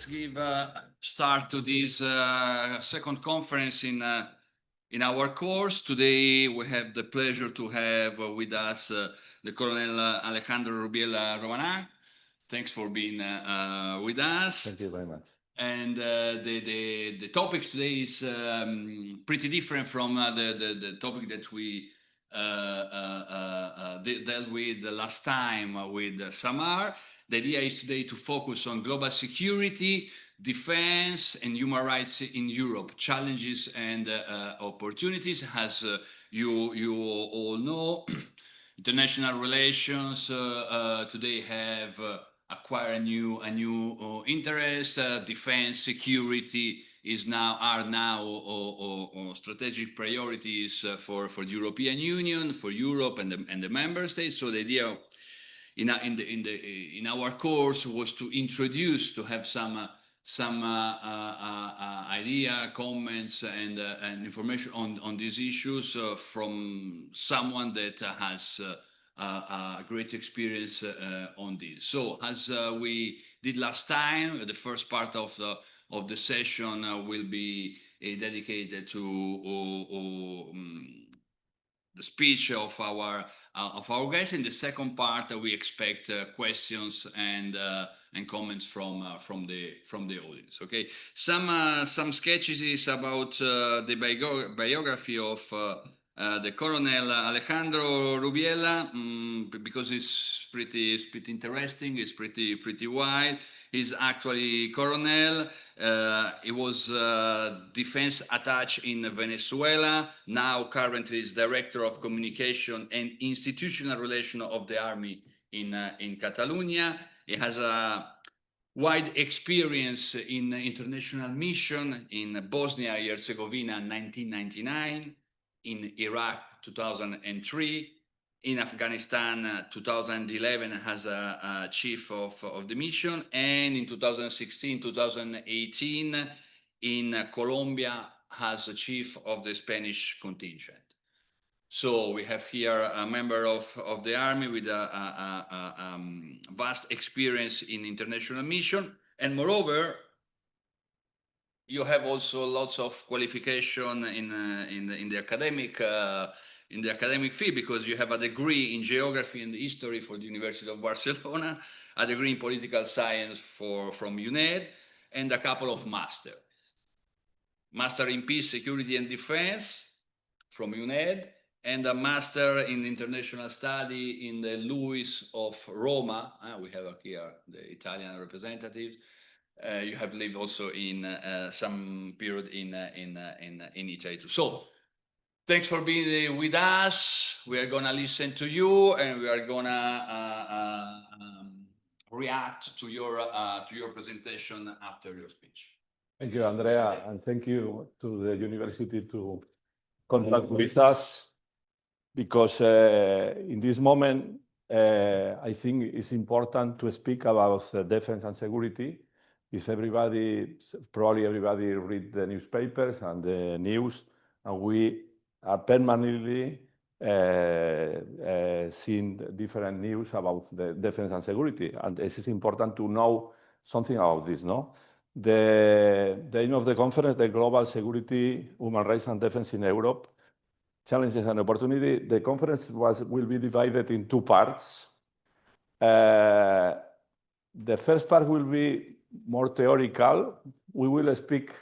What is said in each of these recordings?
let's give start to this second conference in our course. Today we have the pleasure to have with us the Coronel Alejandro Rubiella Romañach. Thanks for being with us. Thank you very much. And the topics today is pretty different from the topic that we dealt with the last time with Samar. The idea is today to focus on global security, defense, and human rights in Europe, challenges and opportunities. As you all know, international relations today have acquired a new interest. Defense, security are now strategic priorities for the European Union, for Europe and the member states. So the idea in our course was to introduce, to have some idea, comments, and information on these issues from someone that has a great experience on this. So as we did last time, the first part of the session will be dedicated to the speech of our guests. In the second part, we expect questions and comments from the audience. Okay, some sketches is about the biography of the Coronel Alejandro Rubiella, because it's pretty interesting. It's pretty wide. He's actually Coronel. He was defense attaché in Venezuela. Now currently is Director of Communication and Institutional Relations of the Army in Catalonia. He has a wide experience in international mission in Bosnia and Herzegovina 1999, in Iraq 2003, in Afghanistan 2011 as a chief of the mission, and in 2016-2018 in Colombia as a chief of the Spanish contingent. So we have here a member of the army with a vast experience in international mission, and moreover, you have also lots of qualification in the academic field, because you have a degree in geography and history for the University of Barcelona, a degree in political science from Monnet, and a couple of master in peace, security, and defense from Monnet, and a master in international study in the Louis of Roma. We have here the Italian representatives. You have lived also in some period in Italy too. So thanks for being with us. We are gonna listen to you, and we are gonna react to your presentation after your speech. Thank you, Andrea, and thank you to the university to contact with us, because in this moment I think it's important to speak about defense and security. If probably everybody read the newspapers and the news, and we are permanently seeing different news about the defense and security, and it is important to know something about this. No, the aim of the conference, the global security, human rights, and defense in Europe, challenges and opportunity. The conference will be divided in two parts. The first part will be more theoretical. We will speak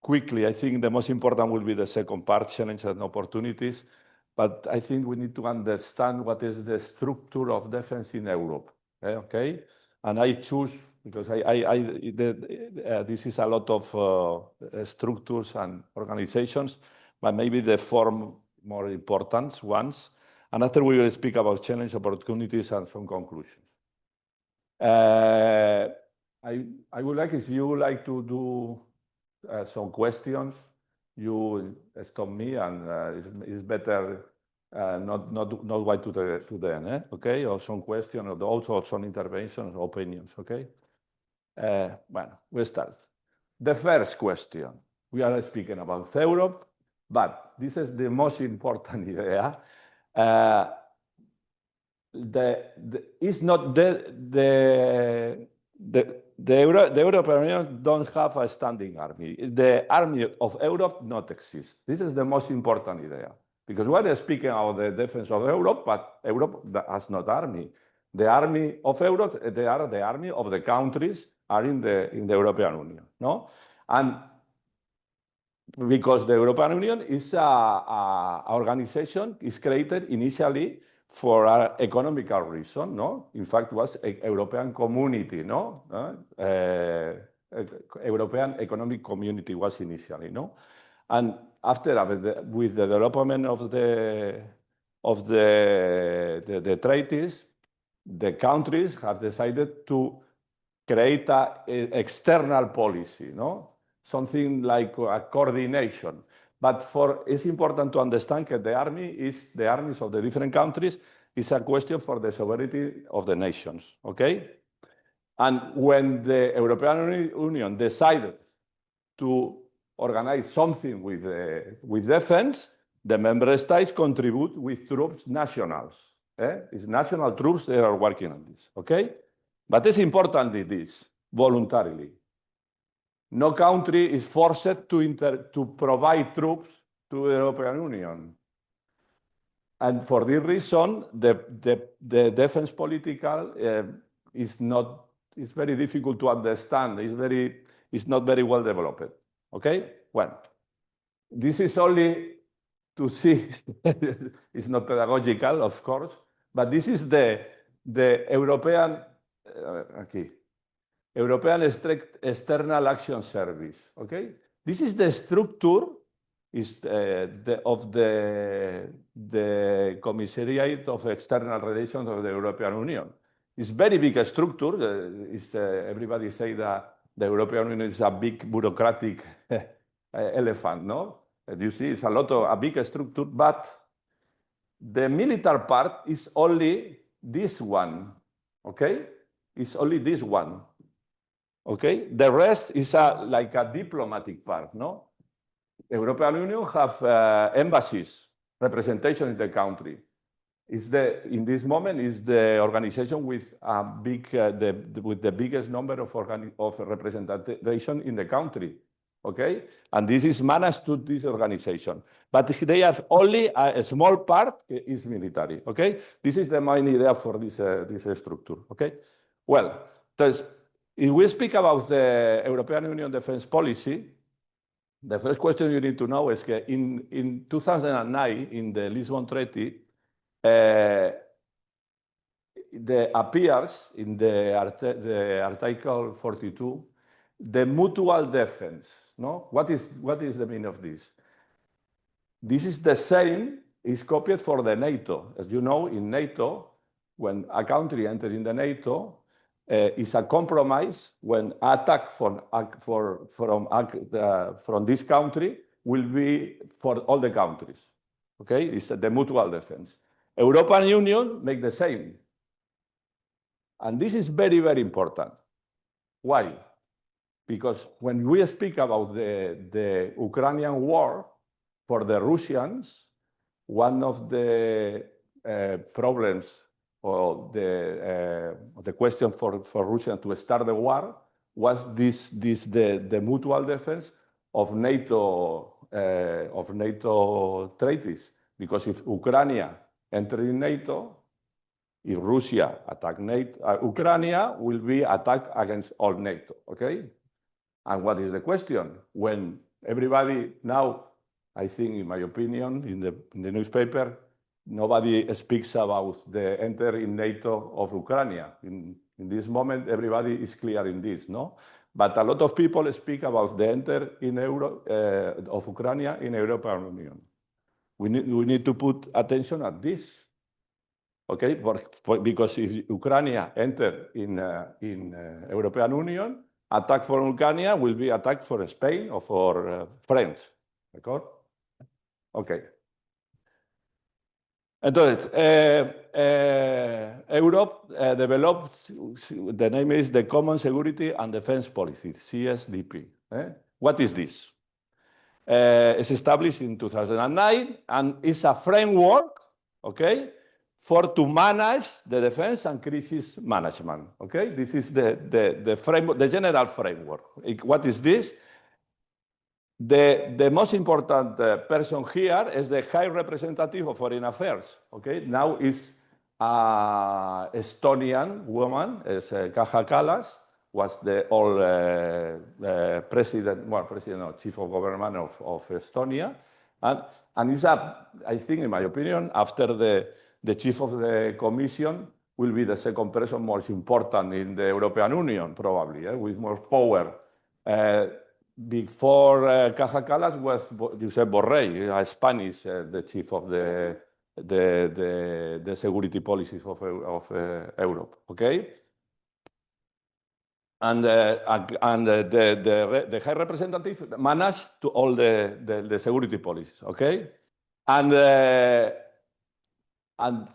quickly. I think the most important will be the second part, challenges and opportunities. But I think we need to understand what is the structure of defense in Europe. Okay? And I choose, because this is a lot of structures and organizations, but maybe the four more important ones. And after we will speak about challenges, opportunities, and some conclusions. I would like, if you would like to do some questions, you stop me, and it's better not wait to the end, okay? Or some questions, or also some interventions, opinions, okay? Well, we start. The first question, we are speaking about Europe, but this is the most important idea. It's not the the European Union don't have a standing army. The army of Europe not exists. This is the most important idea. Because we're speaking of the defense of Europe, but Europe has not army. The army of Europe, they are the army of the countries are in the European Union, no? And because the European Union is a organization is created initially for an economical reason, no? In fact, it was a European community, no? European Economic Community was initially, no? And after, with the development of the treaties, the countries have decided to create an external policy, no? Something like a coordination. But it's important to understand that the armies of the different countries is a question for the sovereignty of the nations, okay? And when the European Union decided to organize something with defense, the member states contribute with troops nationals. It's national troops that are working on this, okay? But it's important this, voluntarily. No country is forced to provide troops to the European Union. And for this reason, the defense political is very difficult to understand. It's not very well developed. Okay? Well, this is only to see, it's not pedagogical, of course, but this is the European, European External Action Service, okay? This is the structure of the Commissariat of External Relations of the European Union. It's very big structure. Everybody say that the European Union is a big bureaucratic elephant, no? You see, it's a big structure, but the military part is only this one, okay? It's only this one. Okay, the rest is like a diplomatic part, no? The European Union have embassies, representation in the country. In this moment, is the organization with with the biggest number of representation in the country. Okay, and this is managed to this organization, but they are only a small part is military. Okay, this is the main idea for this structure. Okay, well, if we speak about the European Union defense policy, the first question you need to know is that in 2009, in the Lisbon Treaty, appears in the Article 42, the mutual defense. No? What is the meaning of this? This is the same, is copied for the NATO. As you know, in NATO, when a country enters in the NATO, is a compromise when attack from this country will be for all the countries. Okay, it's the mutual defense. European Union make the same, and this is very, very important. Why? Because when we speak about the Ukrainian war, for the Russians, one of the problems or the question for Russia to start the war was the mutual defense of NATO treaties. Because if Ukraine enter in NATO, if Russia attack Ukraine, will be attack against all NATO. Okay, and what is the question? When everybody now, I think, in my opinion, in the newspaper, nobody speaks about the enter in NATO of Ukraine. In this moment, everybody is clear in this, no? But a lot of people speak about the enter in of Ukraine in European Union. We need to put attention at this, okay? Because if Ukraine enter in European Union, attack for Ukraine will be attack for Spain or for France, okay. Entonces, Europe developed, the name is the Common Security and Defense Policy, CSDP. What is this? It's established in 2009 and is a framework, okay, to manage the defense and crisis management. Okay, this is the framework, the general framework. What is this? The most important person here is the High Representative of Foreign Affairs. Okay, now is Estonian woman, is Kaja Kallas, was the old chief of government of Estonia, and is I think, in my opinion, after the chief of the commission, will be the second person most important in the European Union, probably, with more power. Before Kaja Kallas was Josep Borrell, a Spanish, the chief of the security policies of Europe. Okay, and the High Representative managed to all the security policies. Okay, and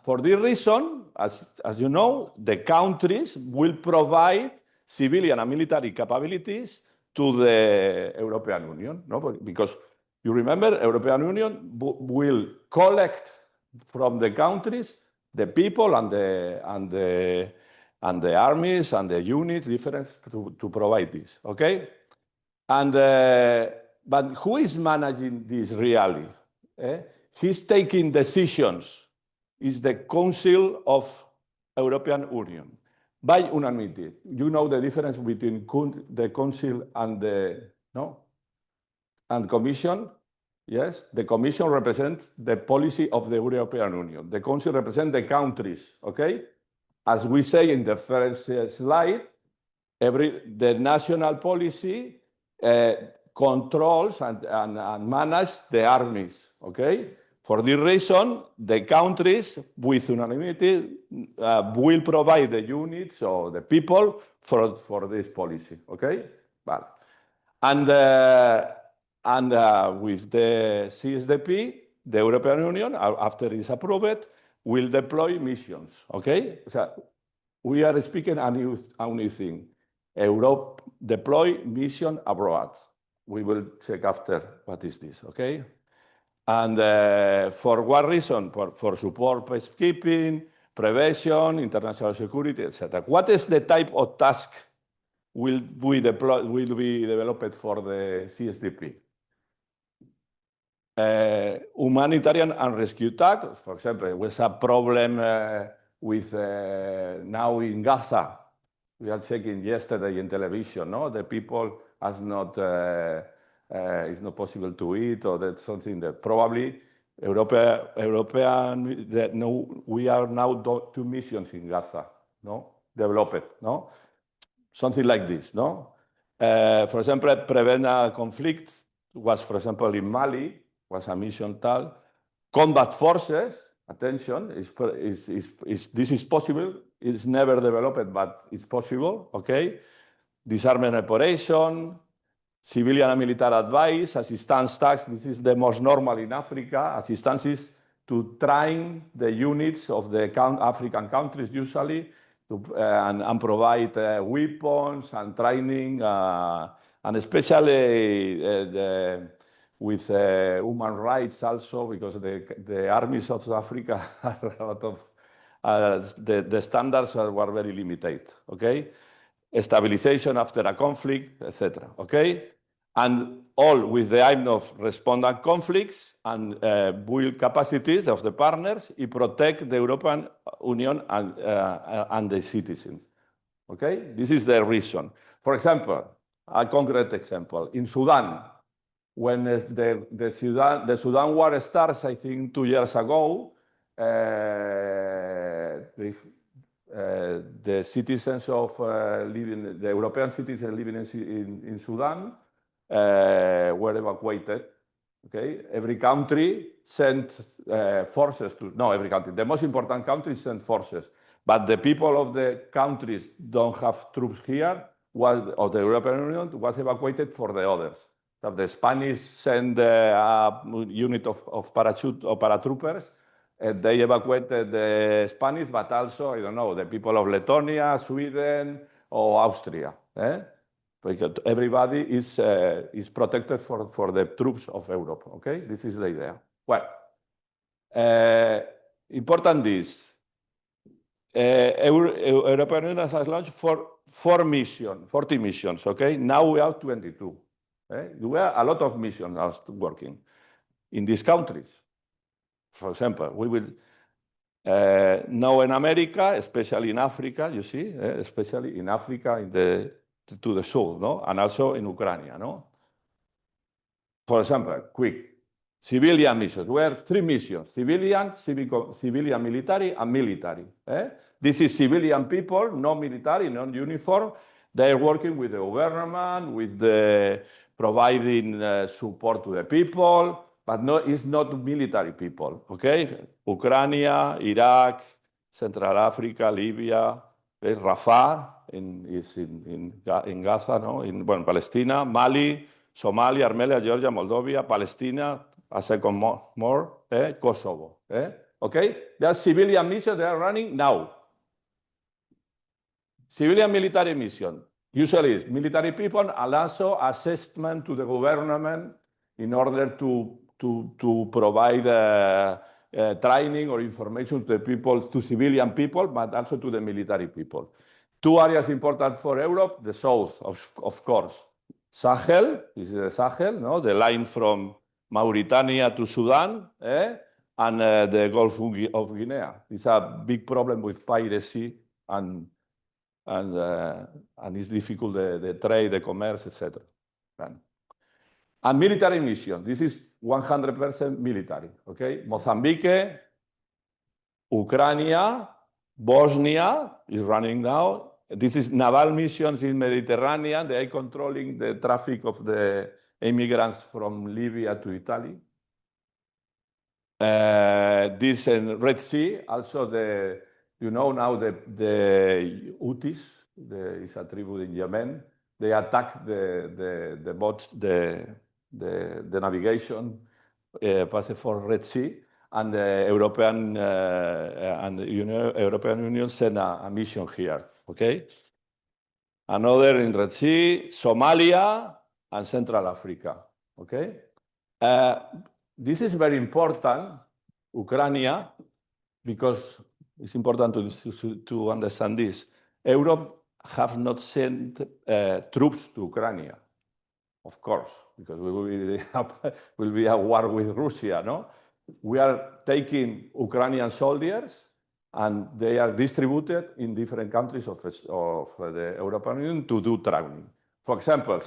for this reason, as you know, the countries will provide civilian and military capabilities to the European Union, no? Because you remember, European Union will collect from the countries the people and the armies and the units different to provide this. Okay, and but who is managing this really? He's taking decisions. Is the Council of European Union by unanimity. You know the difference between the Council and the Commission. Yes, the Commission represents the policy of the European Union. The Council represents the countries. Okay, as we say in the first slide, the national policy controls and manages the armies. Okay. For this reason, the countries, with unanimity, will provide the units or the people for this policy. Okay, and with the CSDP, the European Union, after it's approved, will deploy missions. Okay, so we are speaking a new thing. Europe deploy mission abroad. We will check after what is this. Okay. And for what reason? For support peacekeeping, prevention, international security, etc. What is the type of task will be developed for the CSDP? Humanitarian and rescue tasks. For example, there was a problem with now in Gaza. We are checking yesterday in television. No, the people has not. It's not possible to eat, or that's something that probably European. No, we are now 2 missions in Gaza. No, developed. No, something like this. No, for example, prevent conflict was, for example, in Mali was a mission tal. Combat forces. Attention, this is possible. It's never developed, but it's possible. Okay, disarmament operation. Civilian and military advice, assistance tasks. This is the most normal in Africa. Assistance is to train the units of the African countries usually and provide weapons and training, and especially with human rights also, because the armies of Africa are a lot of the standards were very limited. Okay, stabilization after a conflict, etc. Okay. And all with the aim of responding conflicts and build capacities of the partners and protect the European Union and the citizens. Okay, this is the reason. For example, a concrete example in Sudan, when the Sudan war starts, I think 2 years ago, the citizens of the European citizens living in Sudan. Were evacuated. Okay, every country sent forces to. No, every country. The most important countries sent forces, but the people of the countries don't have troops here. Of the European Union was evacuated for the others. So the Spanish sent a unit of paratroopers. They evacuated the Spanish, but also I don't know the people of Lithuania, Sweden, or Austria. Because everybody is protected for the troops of Europe. Okay, this is the idea. Well, important is European Union has launched 40 missions, okay? Now we have 22. We have a lot of missions are working in these countries. For example, we will now in America, especially in Africa, you see, especially in Africa, to the south, no? And also in Ukraine, no? For example, quick, civilian missions. We have 3 missions: civilian, civilian military, and military. This is civilian people, no military, no uniform. They are working with the government, with the providing support to the people, but no, it's not military people, okay? Ukraine, Iraq, Central Africa, Libya, Rafah is in Gaza, no? In Palestine, Mali, Somalia, Armenia, Georgia, Moldova, Palestine, a second more, Kosovo, okay? There are civilian missions they are running now. Civilian military mission, usually is military people and also assessment to the government in order to provide training or information to the people, to civilian people, but also to the military people. 2 areas important for Europe, the south, of course. Sahel, this is the Sahel, no? The line from Mauritania to Sudan, and the Gulf of Guinea. It's a big problem with piracy and it's difficult, the trade, the commerce, etc. And military mission, this is 100% military, okay? Mozambique, Ukraine, Bosnia is running now. This is naval missions in Mediterranean. They are controlling the traffic of the immigrants from Libya to Italy. This in Red Sea, also now the Houthis, is a tribe in Yemen. They attack the boats, the navigation passes for Red Sea, and the European Union sent a mission here. Okay. Another in Red Sea, Somalia, and Central Africa. Okay. This is very important, Ukraine, because it's important to understand this. Europe have not sent troops to Ukraine, of course, because we will be at war with Russia, no? We are taking Ukrainian soldiers, and they are distributed in different countries of the European Union to do training. For example,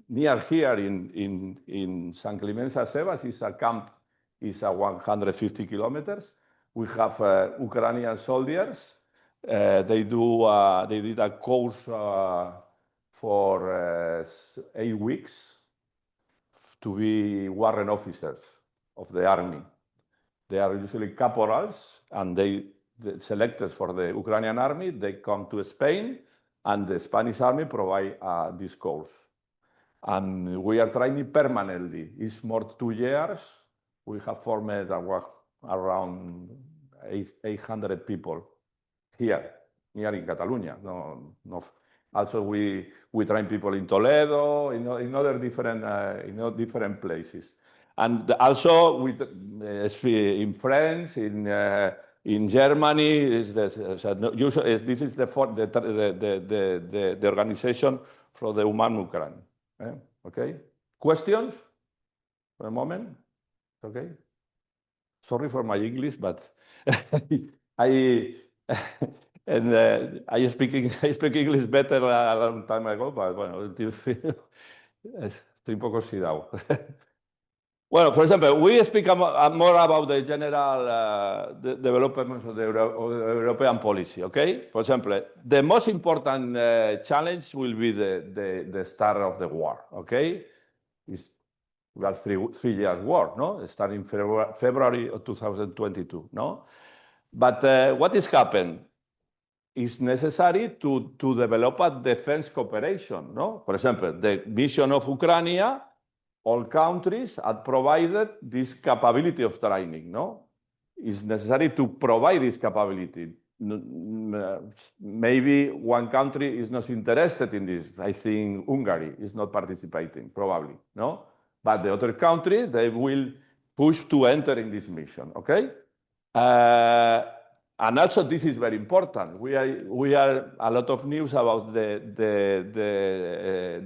near here in San Clemente Sebas is a camp, is 150 kilometers. We have Ukrainian soldiers. They did a course for 8 weeks to be warrant officers of the army. They are usually caporals, and they selected for the Ukrainian army. They come to Spain, and the Spanish army provide this course. And we are training permanently. It's more 2 years. We have formed around 800 people here in Catalonia. Also, we train people in Toledo, in other different places. And also in France, in Germany, this is the organization for the Human Ukraine. Okay. Questions for a moment? Okay. Sorry for my English, but I speak English better a long time ago, but bueno, estoy un poco oxidado. Well, for example, we speak more about the general development of the European policy, okay? For example, the most important challenge will be the start of the war, okay? We have 3 years war, no? Starting February of 2022, no? But what is happened? It's necessary to develop a defense cooperation, no? For example, the mission of Ukraine, all countries have provided this capability of training, no? It's necessary to provide this capability. Maybe one country is not interested in this. I think Hungary is not participating, probably, no? But the other country, they will push to enter in this mission, okay? And also, this is very important. We are a lot of news about the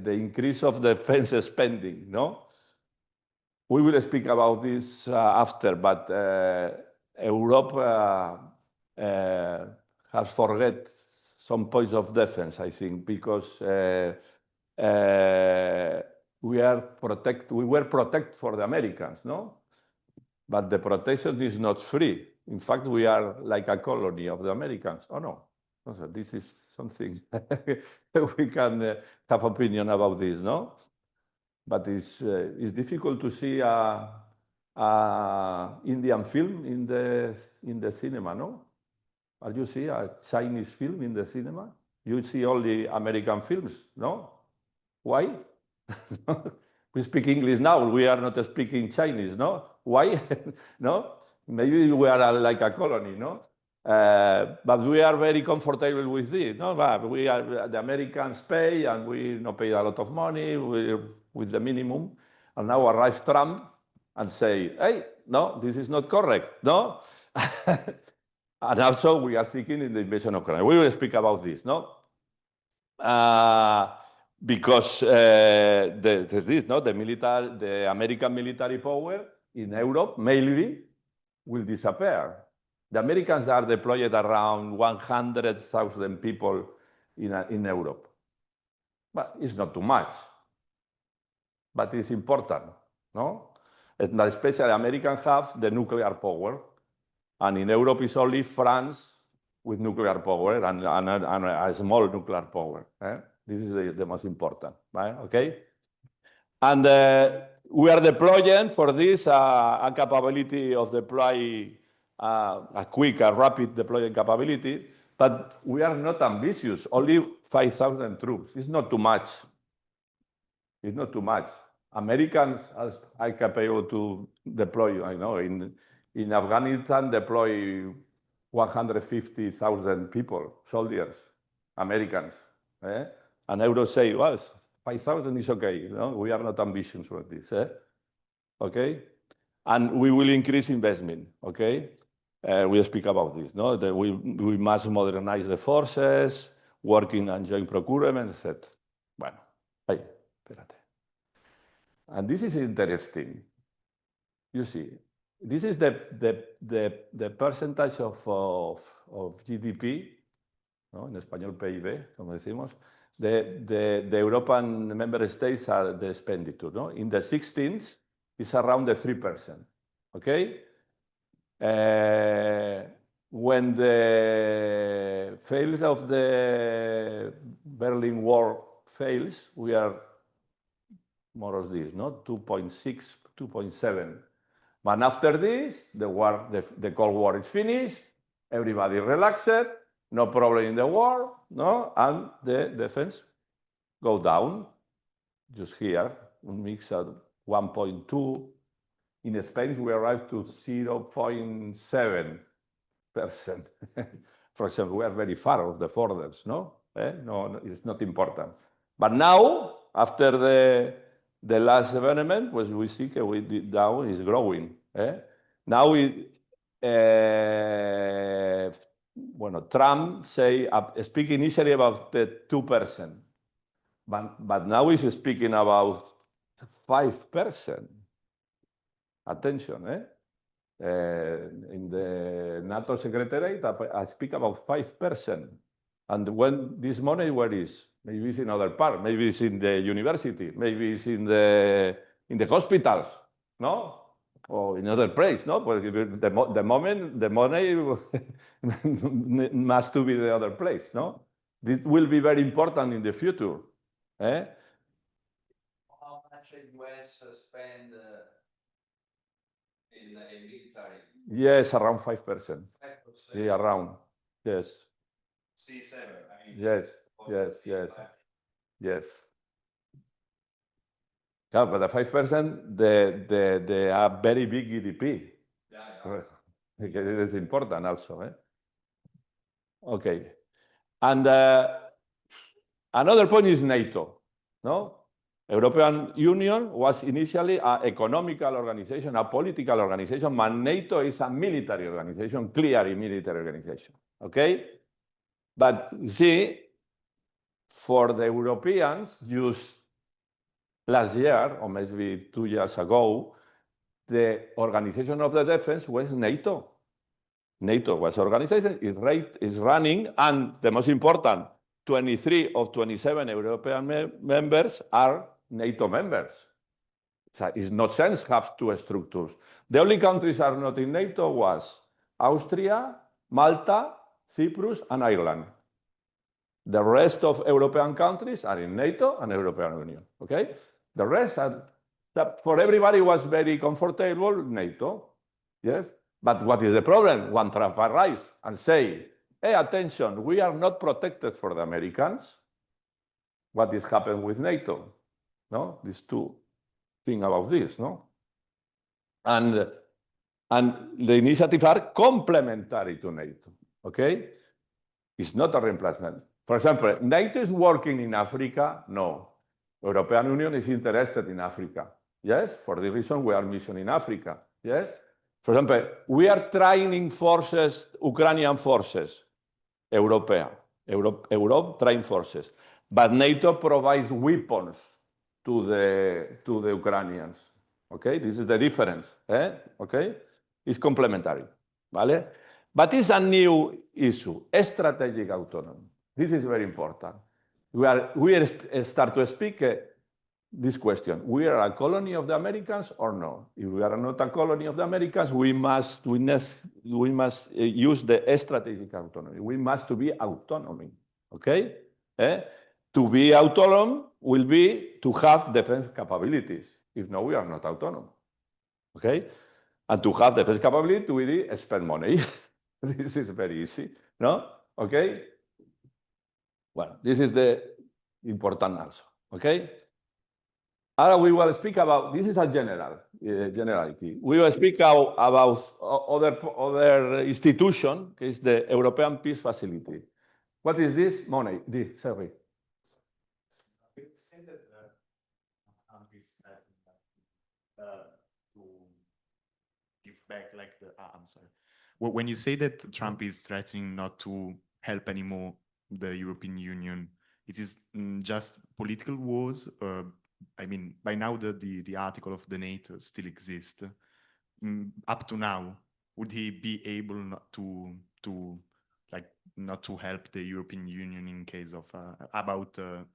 increase of defense spending. No, we will speak about this after. But Europe has forget some points of defense, I think, because we were protected for the Americans, no? But the protection is not free. In fact, we are like a colony of the Americans. Oh, no. So this is something we can have opinion about this, no? But it's difficult to see a Indian film in the cinema, no? Or you see a Chinese film in the cinema? You see only American films, no? Why? We speak English now. We are not speaking Chinese, no? Why? No? Maybe we are like a colony, no? But we are very comfortable with this, no? But we are the Americans pay, and we not pay a lot of money with the minimum. And now arrives Trump and say, "Hey, no, this is not correct, no?" And also we are thinking in the invasion of Coronel. We will speak about this, no? Because the American military power in Europe maybe will disappear. The Americans are deployed around 100,000 people in Europe. But it's not too much. But it's important, no? And especially Americans have the nuclear power. And in Europe, it's only France with nuclear power and a small nuclear power. This is the most important, right? Okay? And we are deploying for this a capability of deploy, a quick, rapid deploying capability, but we are not ambitious, only 5,000 troops. It's not too much. It's not too much. Americans are capable to deploy, I know, in Afghanistan, deploy 150,000 people, soldiers, Americans. And I would say, well, 5,000 is okay. We are not ambitious for this. Okay? And we will increase investment. Okay? We'll speak about this. No? That we must modernize the forces, working on joint procurement, etc. Bueno, ahí, espérate. And this is interesting. You see, this is the percentage of GDP, ¿no? En español PIB, como decimos, the European member states are the expenditure. No? In the 16th, it's around the 3%. Okay? When the fails of the Berlin Wall fails, we are more or less, no? 2.6, 2.7. But after this, the war, the Cold War is finished, everybody relaxed, no problem in the war, no? And the defense go down, just here, we mix at 1.2. In Spain, we arrived to 0.7%. For example, we are very far of the borders, no? No, it's not important. But now, after the last development, we see that now is growing. Now Trump speak initially about the 2%, but now he's speaking about 5%. Attention, in the NATO Secretariat, I speak about 5%. And when this money, where is? Maybe it's in other part. Maybe it's in the university. Maybe it's in the hospitals, no? Or in other place, no? But the money must to be the other place, no? This will be very important in the future. How much the US spend in military? Yes, around 5%. 5%. Yeah, around. Yes. C7. I mean, Yes. Yeah, but the 5%, they are very big GDP. Yeah. It is important also. Okay. And another point is NATO. No, European Union was initially an economical organization, a political organization, but NATO is a military organization, clearly military organization, okay? But see, for the Europeans, just last year, or maybe 2 years ago, the organization of the defense was NATO. NATO was organization, is running, and the most important, 23 of 27 European members are NATO members. So it's no sense have two structures. The only countries are not in NATO was Austria, Malta, Cyprus, and Ireland. The rest of European countries are in NATO and European Union, okay? The rest are, for everybody was very comfortable, NATO, yes? But what is the problem? When Trump arrives and say, hey, attention, we are not protected for the Americans. What is happening with NATO? No, these two things about this, no? And the initiatives are complementary to NATO, okay? It's not a replacement. For example, NATO is working in Africa? No. European Union is interested in Africa. Yes, for the reason we are mission in Africa. Yes. For example, we are training forces, Ukrainian forces, Europe train forces, but NATO provides weapons to the Ukrainians. Okay, this is the difference. Okay, it's complementary. Vale? But it's a new issue, strategic autonomy. This is very important. We start to speak this question. We are a colony of the Americans or no? If we are not a colony of the Americans, we must use the strategic autonomy. We must be autonomy, okay? To be autonomous will be to have defense capabilities. If no, we are not autonomous, okay? And to have defense capability, we spend money. This is very easy, no? Okay? Well, this is the important answer, okay? Now we will speak about, this is a generality. We will speak about other institution, is the European Peace Facility. What is this? Money, sorry. You said that Trump is to give back like the, I'm sorry. When you say that Trump is threatening not to help anymore the European Union, it is just political wars. I mean, by now the article of the NATO still exists. Up to now, would he be able not to help the European Union in case of about the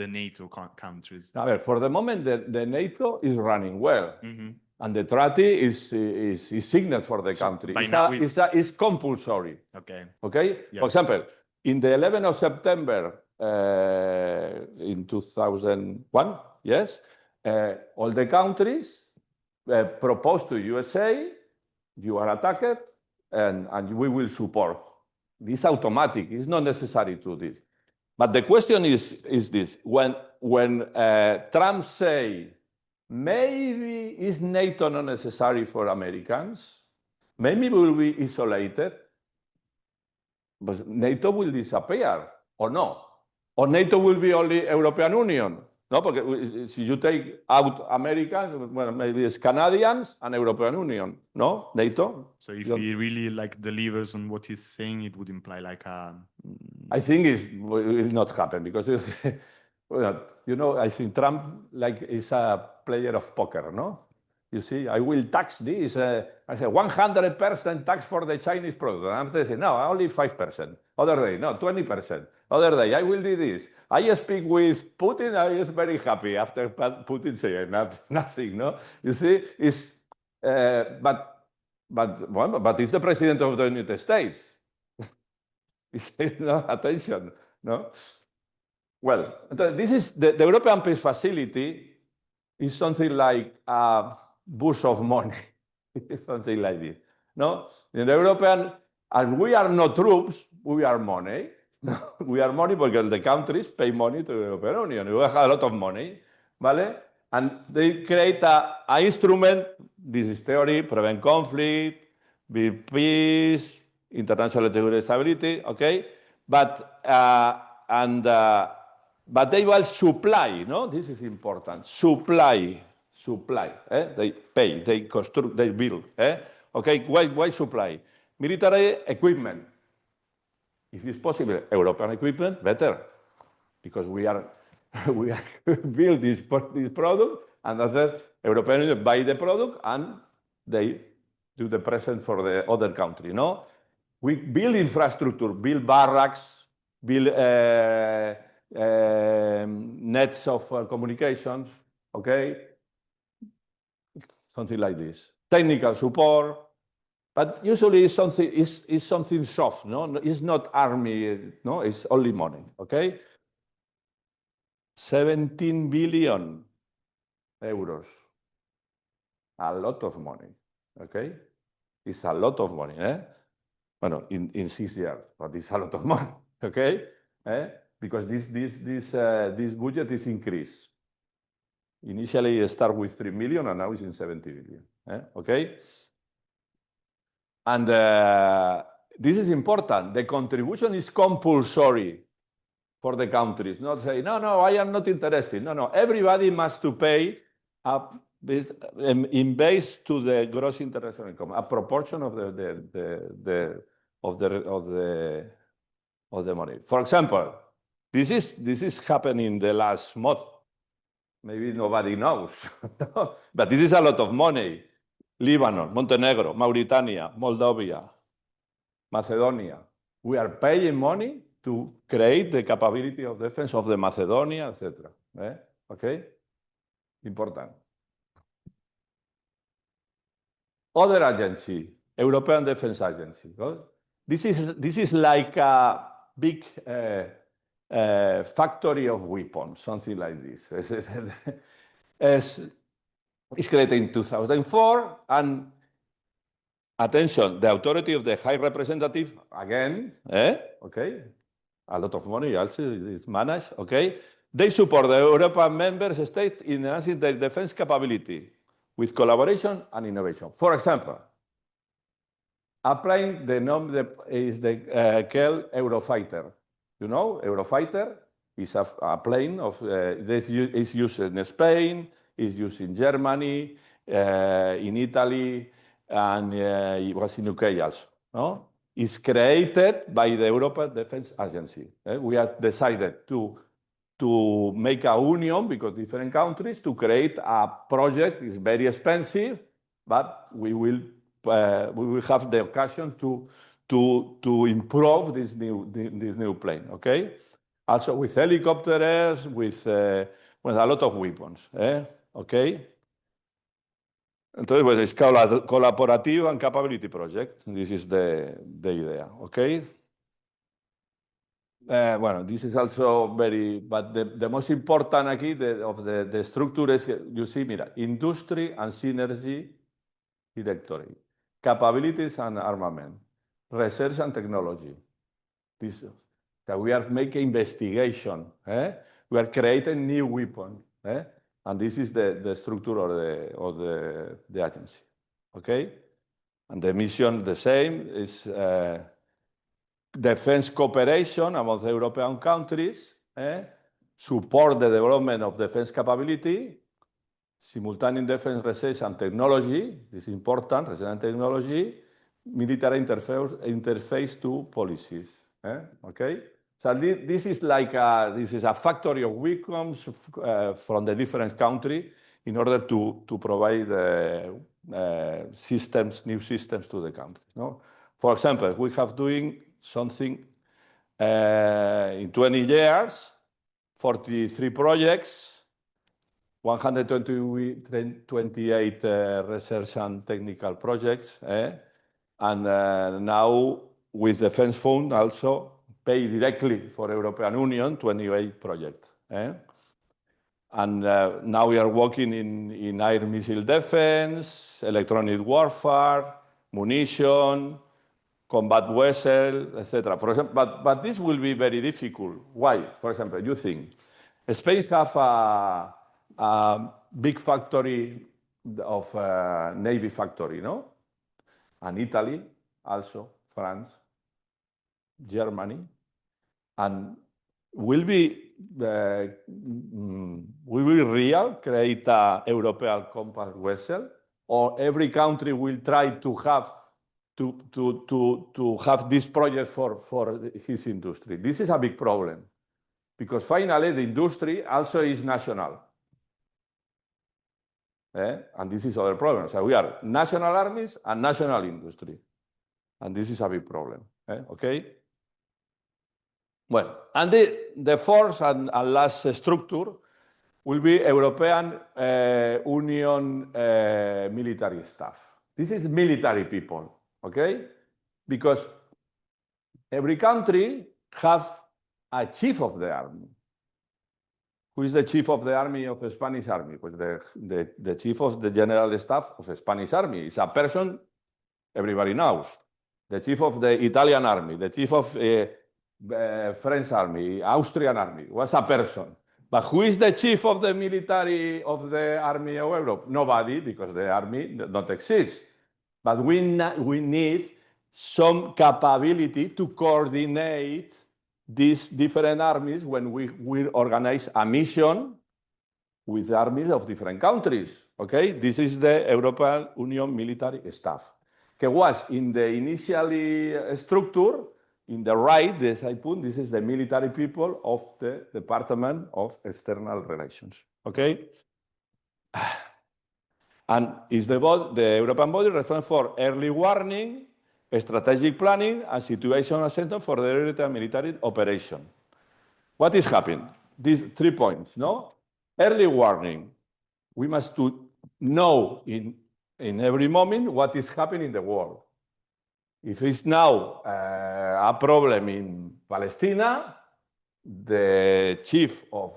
NATO countries? For the moment, the NATO is running well, and the treaty is signed for the country. It's compulsory. Okay. Okay. Yeah. For example, in the 11th of September in 2001, yes, all the countries proposed to USA, you are attacked, and we will support. This is automatic. It's not necessary to this. But the question is this: when Trump say maybe is NATO not necessary for Americans, maybe we will be isolated, but NATO will disappear or no? Or NATO will be only European Union? No, because if you take out Americans, well, maybe it's Canadians and European Union. No, NATO. So if he really delivers on what he's saying, it would imply like a. I think it will not happen because I think Trump is a player of poker. No, you see, I will tax this. I say 100% tax for the Chinese product. And I'm saying no, only 5%. Other day, no, 20%. Other day, I will do this. I speak with Putin. I was very happy after Putin saying nothing. No, you see, it's but it's the president of the United States. He said, no, attention, no. Well, this is the European Peace Facility is something like a bush of money, something like this. No, in the European, as we are not troops, we are money. We are money because the countries pay money to the European Union. We have a lot of money, vale? And they create an instrument, this is theory, prevent conflict, build peace, international security stability, okay? But, but they will supply, no? This is important. Supply. They pay, they construct, they build. Okay, why supply? Military equipment. If it's possible, European equipment, better, because we are build this product, and that's European Union buy the product and they do the present for the other country. No, we build infrastructure, build barracks, build nets of communications. Okay, something like this. Technical support, but usually it's something soft. No, it's not army. No, it's only money. Okay. 17 billion euros. A lot of money, okay? It's a lot of money, Well, in 6 years, but it's a lot of money, okay? Because this budget is increased. Initially, it started with 3 million, and now it's in 70 billion, okay? And this is important. The contribution is compulsory for the countries, not say, no, I am not interested. No, everybody must to pay in base to the gross international income, a proportion of the money. For example, this is happening the last month. Maybe nobody knows, but this is a lot of money. Lebanon, Montenegro, Mauritania, Moldova, Macedonia. We are paying money to create the capability of defense of the Macedonia, etc. Okay? Important. Other agency, European Defense Agency. This is like a big factory of weapons, something like this. It's created in 2004, and attention, the authority of the High Representative, again, okay, a lot of money also is managed, okay? They support the European member states in enhancing their defense capability with collaboration and innovation. For example, applying the norm is the called Eurofighter. You know, Eurofighter is a plane of this is used in Spain, is used in Germany, in Italy, and it was in UK also. No? It's created by the European Defense Agency. We have decided to make a union, because different countries, to create a project. It's very expensive, but we will have the occasion to improve this new plane. Okay, also with helicopters, with a lot of weapons. Okay. Entonces, pues, es colaborative and capability project. This is the idea, okay? Well, this is also very, but the most important aquí of the structure is, you see, mira, industry and synergy directorate, capabilities and armament, research and technology. That we are making investigation. We are creating new weapons. And this is the structure of the agency, okay? And the mission, the same, is defense cooperation among the European countries, support the development of defense capability, simultaneous defense research and technology, this is important, research and technology, military interface to policies, okay? So this is like this is a factory of weapons from the different country in order to provide systems, new systems to the country. No? For example, we have doing something in 20 years, 43 projects, 128 research and technical projects, and now with Defense Fund also pay directly for European Union 28 projects. And now we are working in air missile defense, electronic warfare, munition, combat vessel, etc. For example, but this will be very difficult. Why? For example, you think Spain have a big factory of Navy factory, no? And Italy also, France, Germany, and will be real, create a European compact vessel, or every country will try to have this project for his industry? This is a big problem, because finally the industry also is national. And this is other problem. So we are national armies and national industry. And this is a big problem. Okay? Well, and the fourth and last structure will be European Union military staff. This is military people, okay? Because every country has a chief of the army. Who is the chief of the army of the Spanish army? Pues the chief of the general staff of the Spanish army is a person everybody knows. The chief of the Italian army, the chief of French army, Austrian army, was a person. But who is the chief of the military of the army of Europe? Nobody, because the army don't exist. But we need some capability to coordinate these different armies when we organize a mission with armies of different countries. Okay, this is the European Union military staff. Que was in the initially structure, in the right, this is the military people of the Department of External Relations. Okay? And is the European body responsible for early warning, strategic planning, and situation assessment for the European military operation. What is happening? These 3 points, no? Early warning. We must know in every moment what is happening in the world. If it's now a problem in Palestine, the chief of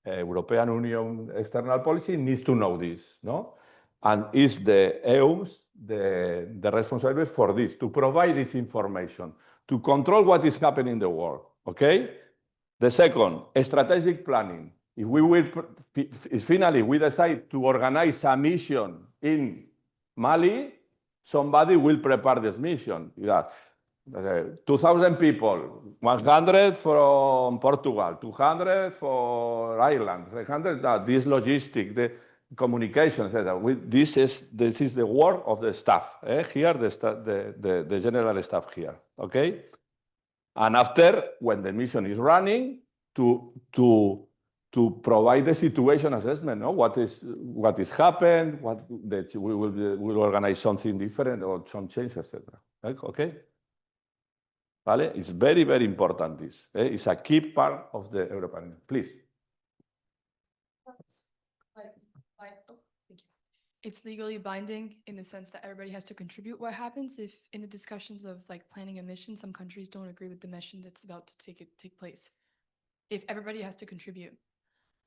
European Union external policy needs to know this, no? And is the EU's the responsibility for this, to provide this information, to control what is happening in the world, okay? The second, strategic planning. If finally we decide to organize a mission in Mali, somebody will prepare this mission. 2,000 people, 100 from Portugal, 200 for Ireland, 300, this logistic, the communication, etc. This is the work of the staff. Here, the general staff here, okay? And after, when the mission is running, to provide the situation assessment, no? What is happened, we will organize something different or some change, etc. Okay? Vale? It's very, very important, this. It's a key part of the European Union. Please. It's legally binding in the sense that everybody has to contribute. What happens if in the discussions of like planning a mission, some countries don't agree with the mission that's about to take place? If everybody has to contribute.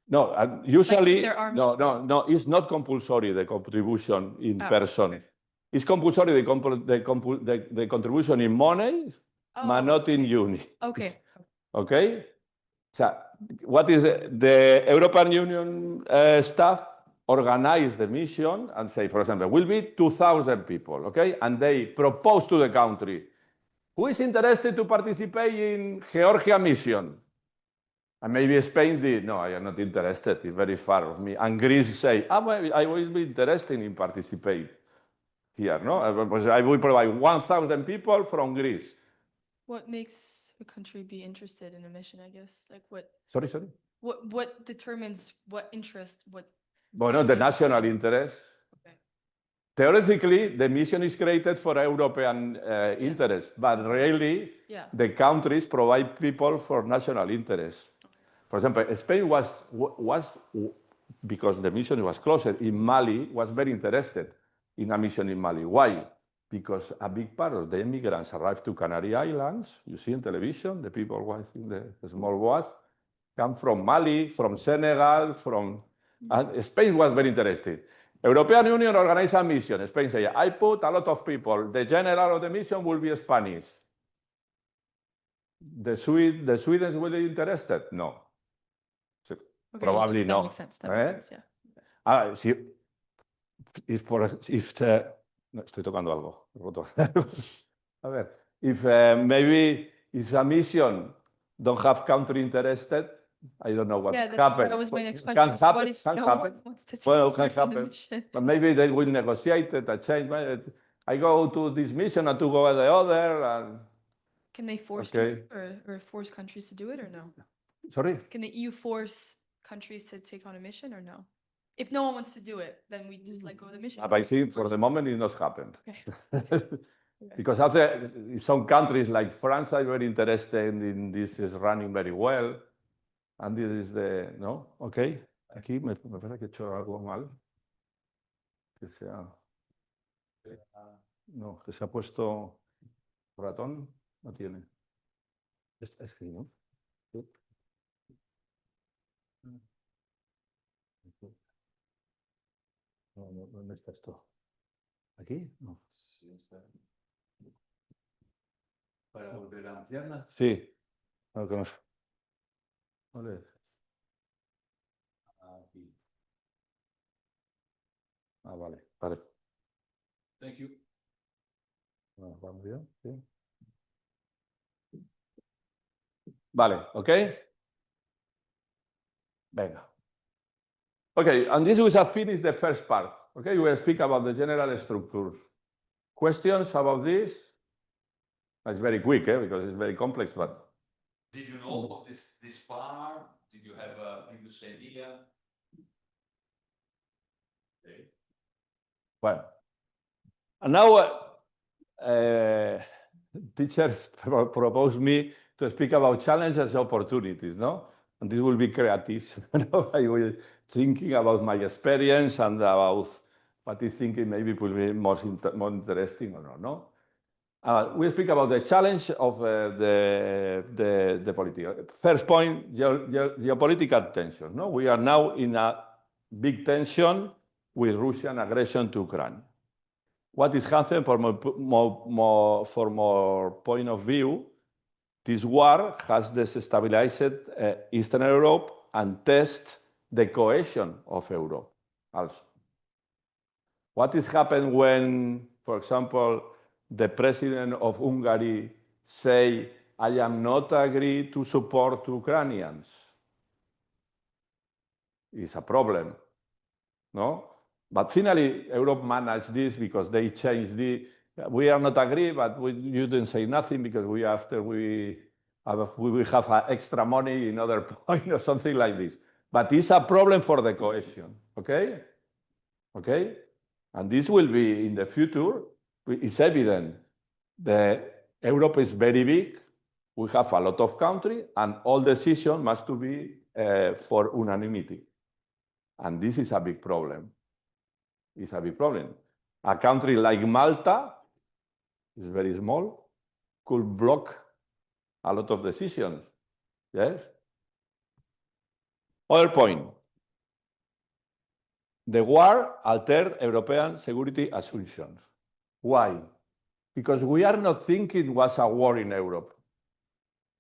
No, usually, like no, it's not compulsory, the contribution in person. Okay. It's compulsory, the contribution in money, but not in unit. Okay. Okay? So, what is the European Union staff organize the mission and say, for example, will be 2,000 people, okay? And they propose to the country, who is interested to participate in Georgia mission? And maybe Spain did, no, I am not interested, it's very far of me. And Greece say, well, I will be interested in participate here, no? I will provide 1,000 people from Greece. What makes a country be interested in a mission, I guess? Like what? Sorry? What determines what interest, Bueno, the national interest. Okay. Theoretically, the mission is created for European interest, but really, the countries provide people for national interest. Okay. For example, Spain was because the mission was closed in Mali, was very interested in a mission in Mali. Why? Because a big part of the immigrants arrived to Canary Islands. You see in television, the people watching the small boats come from Mali, from Senegal, and Spain was very interested. European Union organized a mission. Spain said, I put a lot of people. The general of the mission will be Spanish. The Swedes will be interested? No. So, okay, probably that no. Makes sense. That makes sense, yeah. No, estoy tocando algo. A ver, if maybe if a mission don't have country interested, I don't know what happens. That was my next question. Can What happen, if can no happen. one wants to take Well, part can in the happen. mission? But maybe they will negotiate it, a change. I go to this mission and to go at the other. And... Can they force Okay. people or force countries to do it or no? Sorry? Can the EU force countries to take on a mission or no? If no one wants to do it, then we just let go of the mission. But I think for the moment it not happened. Okay. Because after some countries like France are very interested in this, is running very well. And this is the, ¿no? Ok. Aquí me parece que he hecho algo mal. Que sea... No, que se ha puesto ratón. No tiene. Es que, ¿no? No, ¿dónde está esto? ¿Aquí? No. Sí, está. Para volver a ampliarla. Sí. Vale. Aquí. Ah, vale, vale. Thank you. Vamos bien, sí. Vale, ok. Venga. Okay, and this we have finished the first part. Okay, we will speak about the general structures. Questions about this? It's very quick, because it's very complex, but... Did you know of this part? Did you have a previous idea? Okay. Well, and now teachers propose me to speak about challenges and opportunities, no? And this will be creative. I will thinking about my experience and about what is thinking maybe will be more interesting or not, no? We speak about the challenge of the political. First point, geopolitical tension. No, we are now in a big tension with Russian aggression to Ukraine. What is happening from more point of view? This war has destabilized Eastern Europe and test the cohesion of Europe also. What is happened when, for example, the president of Hungary say, I am not agree to support Ukrainians? It's a problem, no? But finally, Europe managed this because they changed we are not agree, but you didn't say nothing because we have extra money in other point or something like this. But it's a problem for the cohesion, okay? Okay? And this will be in the future. It's evident that Europe is very big. We have a lot of countries, and all decisions must to be for unanimity. And this is a big problem. It's a big problem. A country like Malta is very small, could block a lot of decisions. Yes? Other point. The war altered European security assumptions. Why? Because we are not thinking it was a war in Europe.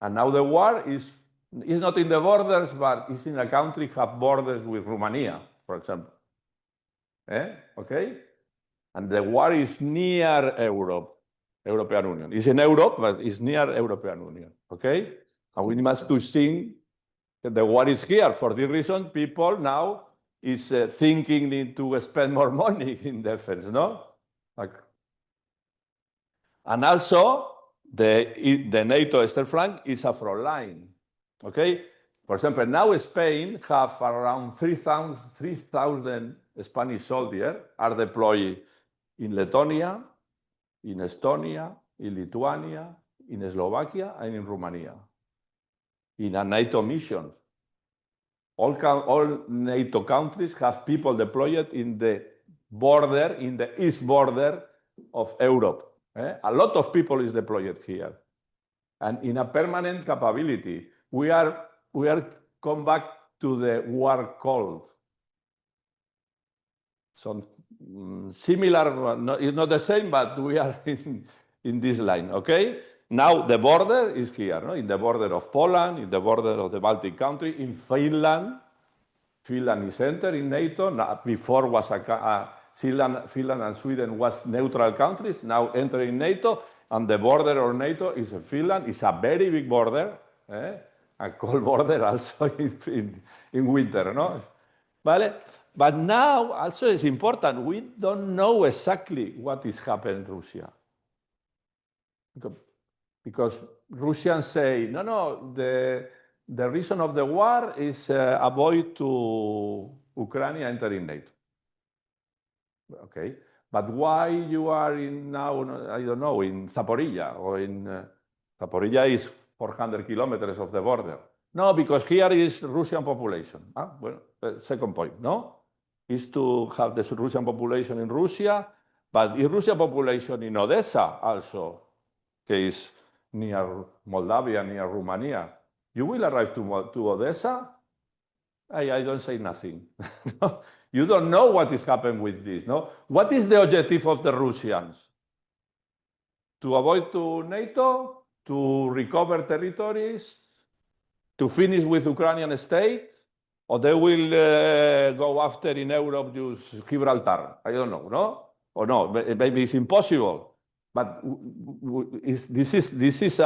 And now the war is not in the borders, but it's in a country have borders with Romania, for example. Okay? And the war is near Europe, European Union. It's in Europe, but it's near European Union. Okay? And we must to think that the war is here. For this reason, people now is thinking to spend more money in defense, no? Okay. And also, the NATO eastern flank is a front line. Okay? For example, now Spain have around 3,000 Spanish soldiers are deployed in Lithuania, in Estonia, in Lithuania, in Slovakia, and in Romania, in a NATO mission. All NATO countries have people deployed in the border, in the east border of Europe. A lot of people is deployed here. And in a permanent capability, we are come back to the war cold. Some similar, it's not the same, but we are in this line, okay? Now the border is here, no? In the border of Poland, in the border of the Baltic country, in Finland. Finland is entered in NATO. Now, before was Finland and Sweden was neutral countries, now entering NATO, and the border of NATO is Finland. It's a very big border, a cold border also in winter, no? Vale? But now also it's important, we don't know exactly what is happening in Russia. Because Russians say, no, the reason of the war is avoid to Ukraine entering NATO. Okay, but why you are in now, I don't know, in Zaporizhia, or in Zaporizhia is 400 kilometers of the border. No, because here is Russian population. Well, second point, no? Is to have the Russian population in Russia, but the Russian population in Odessa also, okay, is near Moldavia, near Romania. You will arrive to Odessa? I don't say nothing. No? You don't know what is happening with this, no? What is the objective of the Russians? To avoid to NATO, to recover territories, to finish with Ukrainian state, or they will go after in Europe use Gibraltar? I don't know, no? Or no, maybe it's impossible. But this is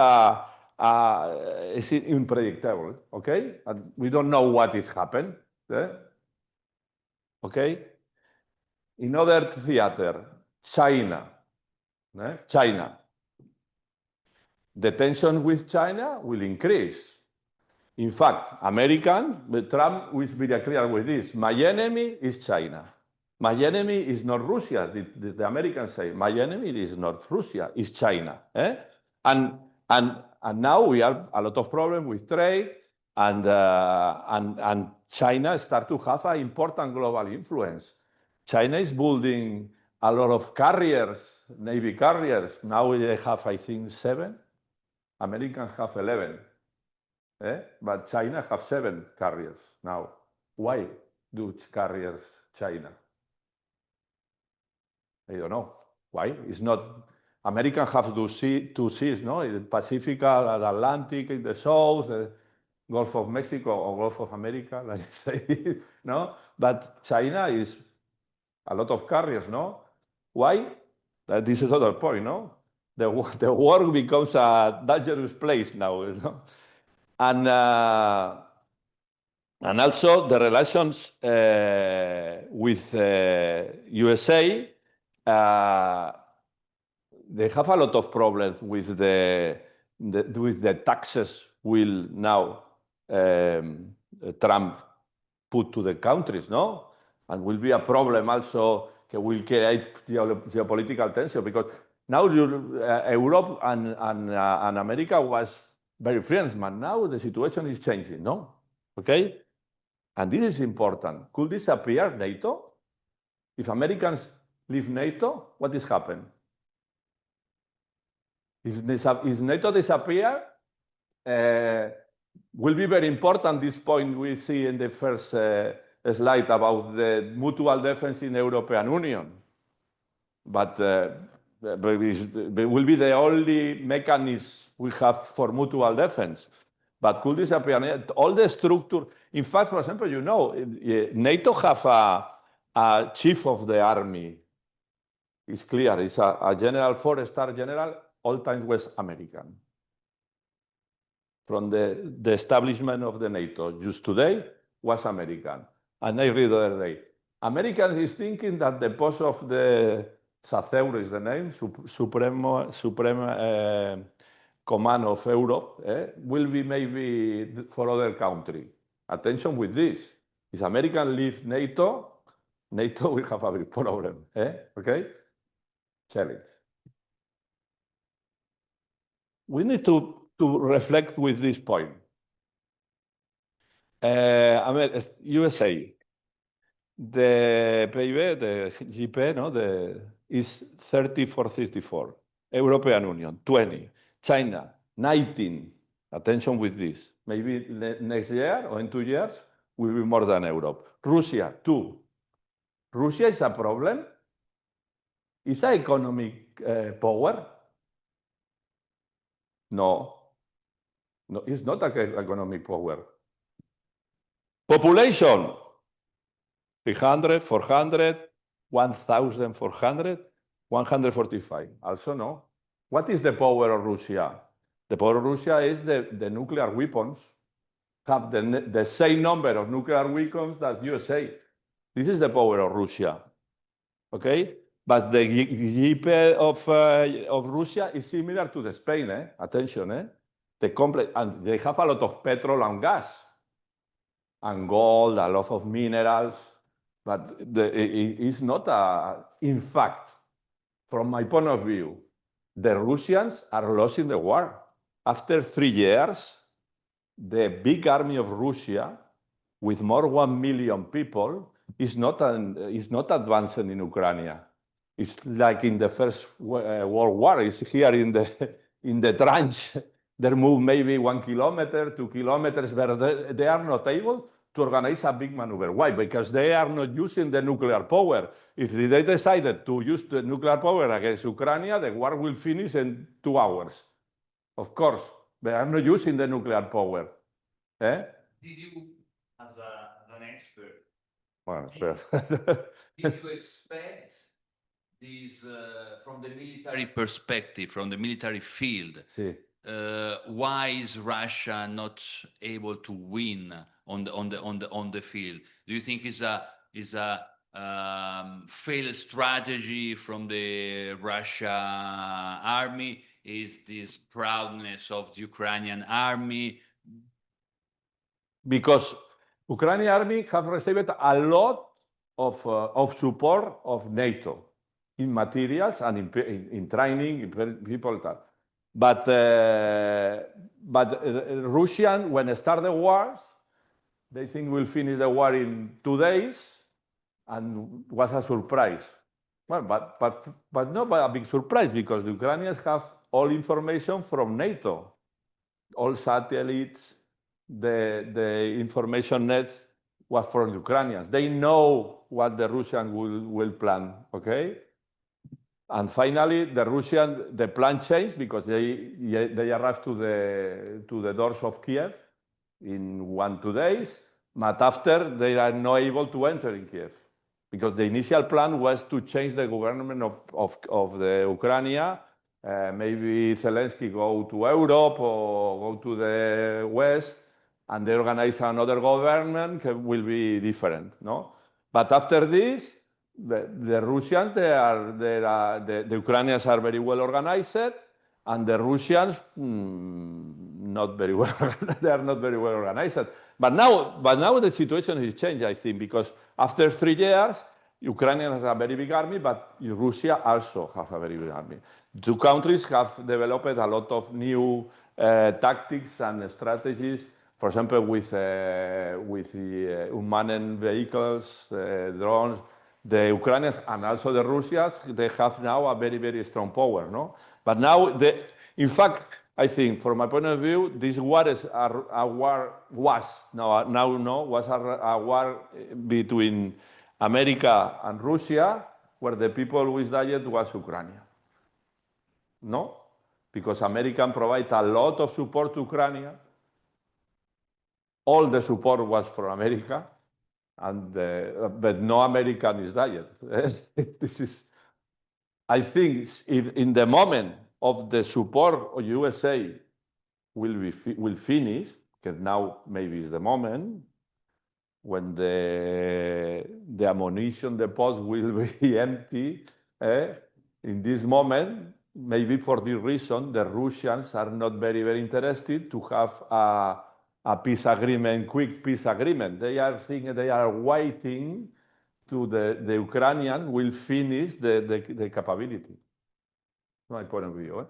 unpredictable, okay? And we don't know what is happening. Okay? In other theater, China. China. The tension with China will increase. In fact, Trump was very clear with this. My enemy is China. My enemy is not Russia. The Americans say, my enemy is not Russia, it's China. And now we have a lot of problems with trade, and China start to have an important global influence. China is building a lot of carriers, Navy carriers. Now they have, I think, 7. Americans have 11. But China have 7 carriers now. Why do carriers China? I don't know. Why? It's not. Americans have two seas, no? In the Pacific, the Atlantic in the south, the Gulf of Mexico or Gulf of America, like I say, no? But China is a lot of carriers, no? Why? This is another point, no? The world becomes a dangerous place now, you know? And also the relations with USA, they have a lot of problems with the taxes will now Trump put to the countries, no? And will be a problem also that will create geopolitical tension, because now Europe and America was very friends, but now the situation is changing, no? Okay? And this is important. Could disappear NATO? If Americans leave NATO, what is happening? If NATO disappear, will be very important, this point we see in the first slide about the mutual defense in the European Union. But it will be the only mechanism we have for mutual defense. But could disappear all the structure. In fact, for example, you know, NATO have a chief of the army. It's clear. It's a general, 4-star general, all times West American. From the establishment of the NATO, just today, was American. And I read the other day, Americans is thinking that the post of the SACEUR is the name, Supreme Command of Europe, will be maybe for other country. Attention with this. If Americans leave NATO, NATO will have a big problem. Okay? Challenge. We need to reflect with this point. USA, the PIB, the GP, no, is 34-34. European Union, 20. China, 19. Attention with this. Maybe next year or in 2 years will be more than Europe. Russia, 2. Russia is a problem. Is an economic power? No. No, it's not an economic power. Population, 300, 400, 1,400, 145. Also, no. What is the power of Russia? The power of Russia is the nuclear weapons have the same number of nuclear weapons that USA. This is the power of Russia. Okay? But the GDP of Russia is similar to the Spain. Attention. And they have a lot of petrol and gas and gold, a lot of minerals. But it's not in fact, from my point of view, the Russians are lost in the war. After 3 years, the big army of Russia, with more than 1 million people, is not advancing in Ukraine. It's like in the First World War. It's here in the trench. They move maybe 1 kilometer, 2 kilometers, but they are not able to organize a big maneuver. Why? Because they are not using the nuclear power. If they decided to use the nuclear power against Ukraine, the war will finish in 2 hours. Of course, they are not using the nuclear power. Did you, as an expert, Well, did you expect this from the military perspective, from the military field? Sí. Why is Russia not able to win on the field? Do you think is a failed strategy from the Russia army? Is this proudness of the Ukrainian army? Because Ukrainian army have received a lot of support of NATO in materials and in training, in people. But Russian, when they start the wars, they think we'll finish the war in 2 days, and was a surprise. Well, but not a big surprise, because the Ukrainians have all information from NATO, all satellites, the information nets was from the Ukrainians. They know what the Russians will plan, okay? And finally, the plan changed, because they arrived to the doors of Kiev in 1-2 days, but after they are not able to enter in Kiev, because the initial plan was to change the government of the Ukraine. Maybe Zelensky go to Europe or go to the West, and they organize another government that will be different, no? But after this, the Russians, the Ukrainians are very well organized, and the Russians not very well. They are not very well organized. But now the situation has changed, I think, because after 3 years, Ukraine has a very big army, but Russia also has a very big army. 2 countries have developed a lot of new tactics and strategies. For example, with the unmanned vehicles, drones, the Ukrainians and also the Russians, they have now a very, very strong power, no? But now, in fact, I think, from my point of view, this war was a war between America and Russia, where the people with diet was Ukraine. No? Because America provide a lot of support to Ukraine. All the support was from America, but no American is diet. This is, I think, in the moment of the support of USA will finish, because now maybe is the moment when the ammunition depots will be empty. In this moment, maybe for this reason, the Russians are not very, very interested to have a peace agreement, quick peace agreement. They are thinking, they are waiting to the Ukrainian will finish the capability. My point of view.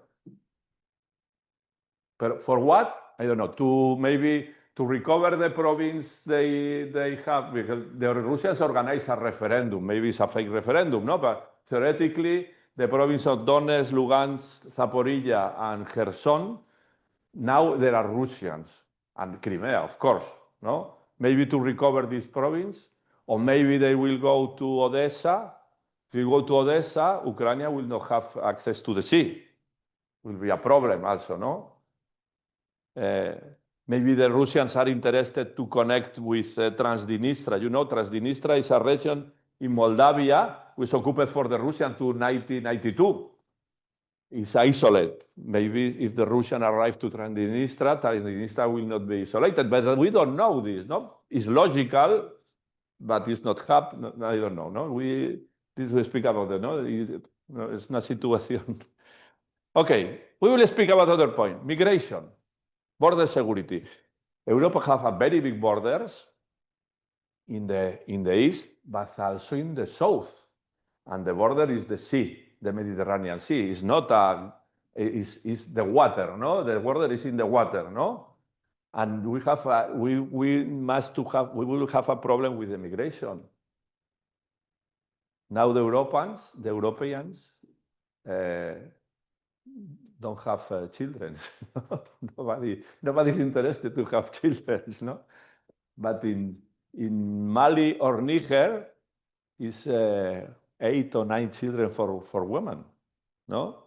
But for what? I don't know. Maybe to recover the province they have, because the Russians organize a referendum. Maybe it's a fake referendum, no? But theoretically, the province of Donetsk, Lugansk, Zaporizhia, and Kherson, now there are Russians, and Crimea, of course, no? Maybe to recover this province, or maybe they will go to Odessa. If you go to Odessa, Ukraine will not have access to the sea. Will be a problem also, no? Maybe the Russians are interested to connect with Transnistria. You know, Transnistria is a region in Moldavia was occupied for the Russian to 1992. It's isolated. Maybe if the Russian arrive to Transnistria will not be isolated, but we don't know this, no? It's logical, but it's not happening. I don't know, no? We speak about it, no? It's not situation. Okay, we will speak about other point, migration, border security. Europe have a very big borders in the east, but also in the south. And the border is the sea, the Mediterranean Sea. It's not it's the water, no? The border is in the water, no? And we will have a problem with immigration. Now the Europeans don't have children. Nobody's interested to have children, no? But in Mali or Niger, is 8 or 9 children for women, no?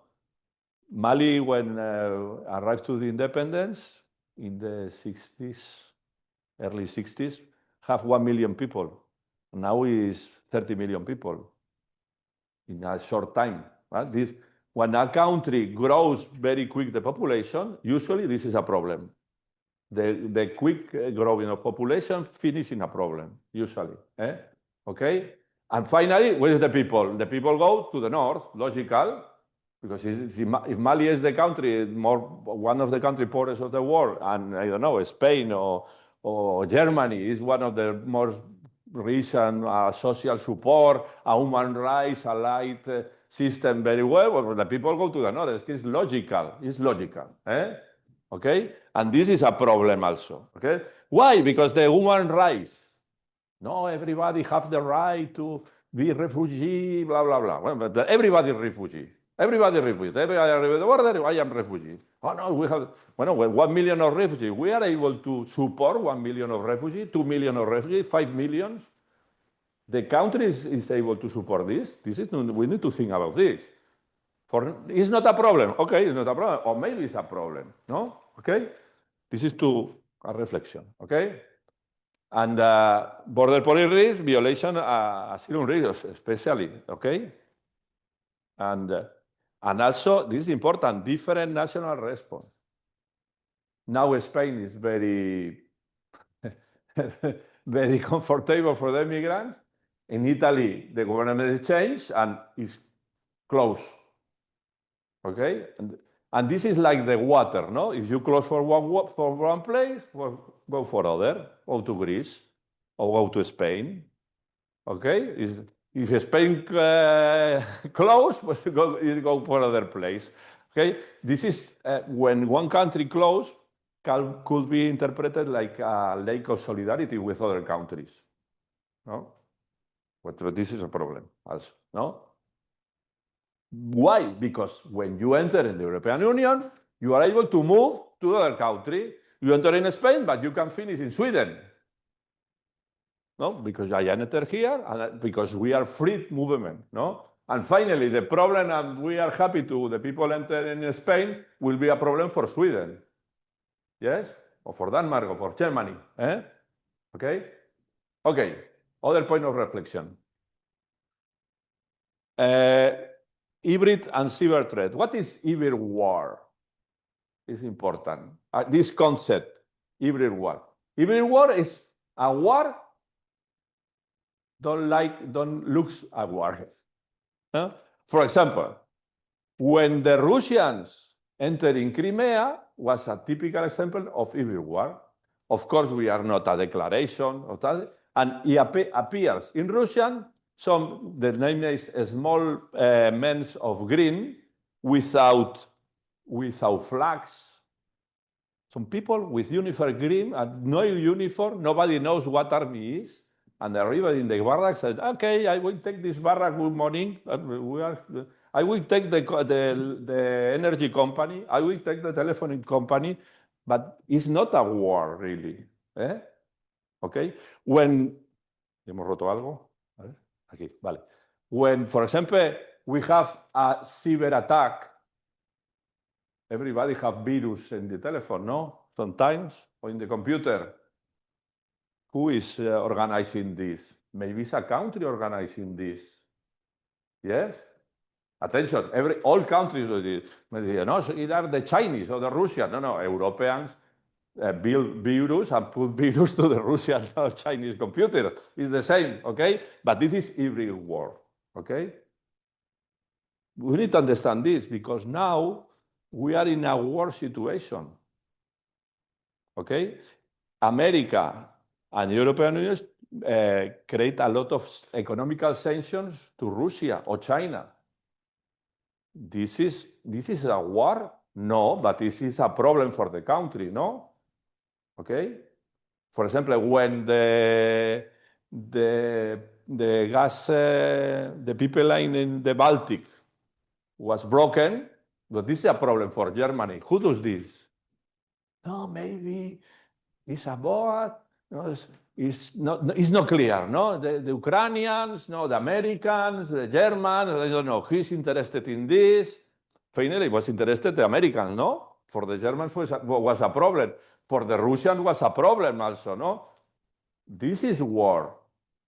Mali, when arrived to the independence in the 60s, early 60s, have 1 million people. Now is 30 million people in a short time. Right? When a country grows very quick the population, usually this is a problem. The quick growing of population finish in a problem, usually. Okay? And finally, where is the people? The people go to the north, logical, because if Mali is the country, one of the country poorest of the world, and I don't know, Spain or Germany is one of the more rich and social support, a human rights, a light system very well, the people go to the north. It's logical. It's logical. Okay? And this is a problem also. Okay? Why? Because the human rights. No, everybody have the right to be refugee, blah, blah, blah. Well, but everybody is refugee. Everybody refugee. Everybody arrives at the border, I am refugee. Oh, no, we have, 1 million of refugees. We are able to support 1 million of refugees, 2 million of refugees, 5 million. The country is able to support this. We need to think about this. It's not a problem. Okay, it's not a problem. Or maybe it's a problem. No? Okay? This is a reflection. Okay? And border policy risk, violation, asylum risk, especially. Okay? And also, this is important, different national response. Now Spain is very, very comfortable for the immigrants. In Italy, the government is changed and is closed. Okay? And this is like the water, no? If you close for one place, well, go for other. Go to Greece or go to Spain. Okay? If Spain close, you go for other place. Okay? This is when one country close could be interpreted like a lack of solidarity with other countries. No? But this is a problem also. No? Why? Because when you enter in the European Union, you are able to move to other country. You enter in Spain, but you can finish in Sweden. No, because I enter here, and because we are free movement. No, and finally, the problem, and we are happy to the people enter in Spain, will be a problem for Sweden. Yes, or for Denmark, or for Germany. Okay, okay. Other point of reflection. Hybrid and cyber threat. What is hybrid war? It's important. This concept, hybrid war. Hybrid war is a war don't look at war. For example, when the Russians entered in Crimea was a typical example of hybrid war. Of course, we are not a declaration of that, and it appears in Russian. The name is small men of green without flags. Some people with uniform green and no uniform, nobody knows what army is. And everybody in the barrack said, okay, I will take this barrack, good morning. I will take the energy company. I will take the telephone company. But it's not a war, really. Okay? When, ¿hemos roto algo? A ver, aquí, vale. When, for example, we have a cyber attack, everybody have virus in the telephone, no? Sometimes, or in the computer. Who is organizing this? Maybe it's a country organizing this. Yes? Attention, all countries do this. No, either the Chinese or the Russians. No, Europeans build virus and put virus to the Russian or Chinese computer. It's the same, okay? But this is every war, okay? We need to understand this because now we are in a war situation, okay? America and the European Union create a lot of economical sanctions to Russia or China. This is a war? No, but this is a problem for the country, no? Okay? For example, when the gas, the pipeline in the Baltic was broken, but this is a problem for Germany. Who does this? No, maybe it's a bot. No, it's not clear, no? The Ukrainians, no, the Americans, the Germans, I don't know. Who's interested in this? Finally, was interested the Americans, no? For the Germans was a problem. For the Russians was a problem also, no? This is war.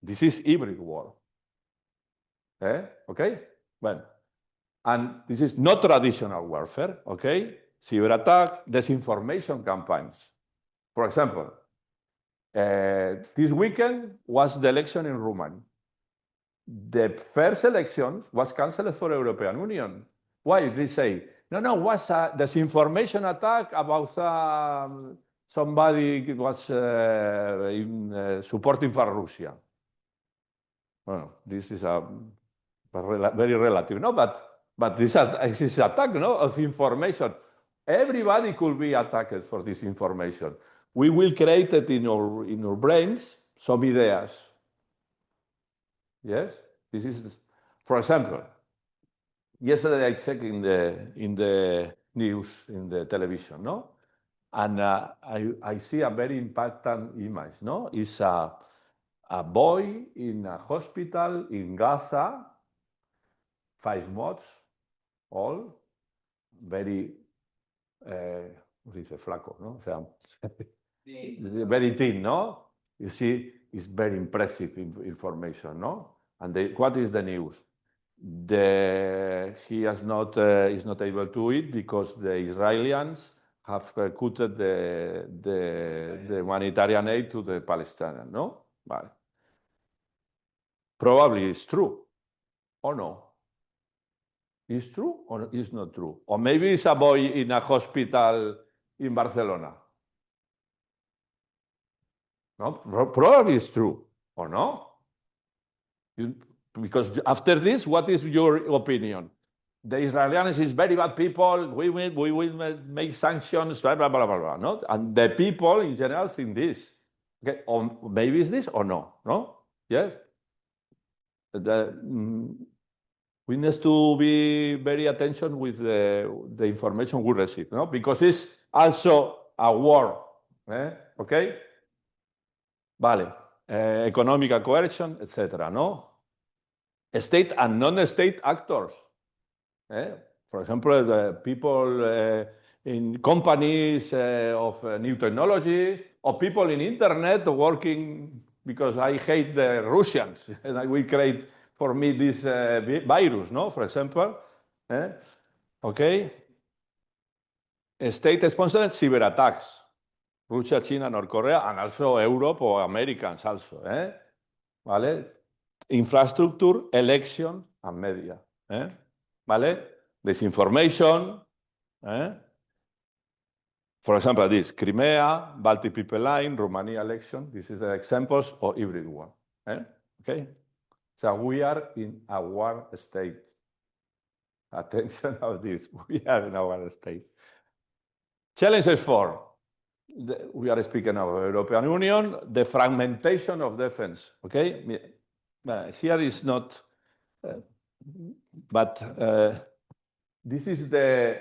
This is hybrid war. Okay? Well, and this is not traditional warfare, okay? Cyber attack, disinformation campaigns. For example, this weekend was the election in Romania. The first election was cancelled for European Union. Why? They say, no, was a disinformation attack about somebody was supporting for Russia. Well, this is very relative, no? But this is attack, no, of information. Everybody could be attacked for this information. We will create it in our brains some ideas. Yes, this is, for example, yesterday I checked in the news, in the television, no, and I see a very impactful image, no. It's a boy in a hospital in Gaza, 5 months old, very flaco, no? O sea, very thin, no? You see, it's very impressive information, no? And what is the news? He is not able to eat because the Israelis have cut the humanitarian aid to the Palestinians, no? Vale. Probably it's true, or no? It's true or it's not true? Or maybe it's a boy in a hospital in Barcelona. No, probably it's true, or no? Because after this, what is your opinion? The Israelis is very bad people. We will make sanctions, blah, blah, blah, blah, blah. No? And the people in general think this. Okay, or maybe it's this or no? No? Yes? We need to be very attention with the information we receive, no? Because it's also a war. Okay? Vale. Economic coercion, etc. No? State and non-state actors. For example, the people in companies of new technologies, or people in internet working because I hate the Russians and I will create for me this virus, no? For example. Okay? State-sponsored cyber attacks. Russia, China, North Korea, and also Europe or Americans also. Vale? Infrastructure, election, and media. Vale? Disinformation. For example, this Crimea, Baltic Pipeline, Romania election. This is the examples of hybrid war. Okay? So we are in a war state. Attention of this. We are in a war state. Challenges 4. We are speaking of European Union, the fragmentation of defense. Okay? Here is not, but this is the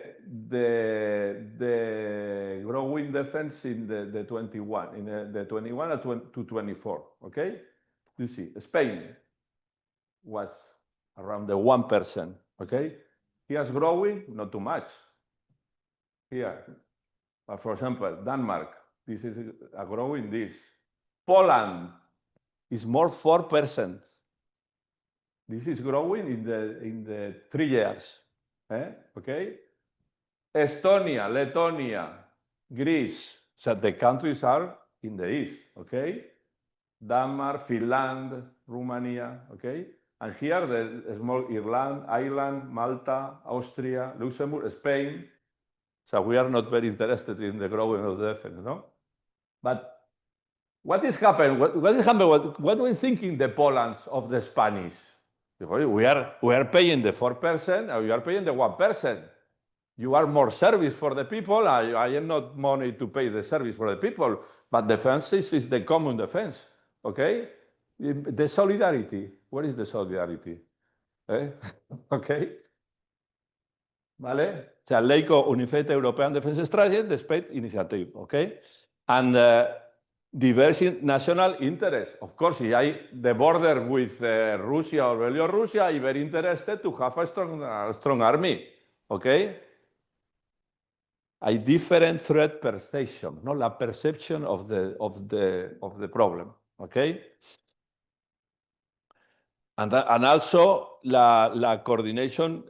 growing defense in the 21, in the 21 to 24. Okay? You see, Spain was around the 1%. Okay? Here's growing, not too much. Here, for example, Denmark, this is a growing this. Poland is more 4%. This is growing in the 3 years. Okay? Estonia, Lithuania, Greece. So the countries are in the east. Okay? Denmark, Finland, Romania. Okay? And here the small Ireland, Malta, Austria, Luxembourg, Spain. So we are not very interested in the growing of the defense, no? But what is happening? What is happening? What do we think in the Poland of the Spanish? We are paying the 4%, or you are paying the 1%. You are more service for the people. I am not money to pay the service for the people, but defense is the common defense. Okay? The solidarity. Where is the solidarity? Okay? Vale? O sea, Leico Unified European Defense Strategy, the Spain Initiative. Okay? And diverse national interest. Of course, if I the border with Russia or Belarus, I'm very interested to have a strong army. Okay? A different threat perception, no, la perception of the problem. Okay? And also la coordination.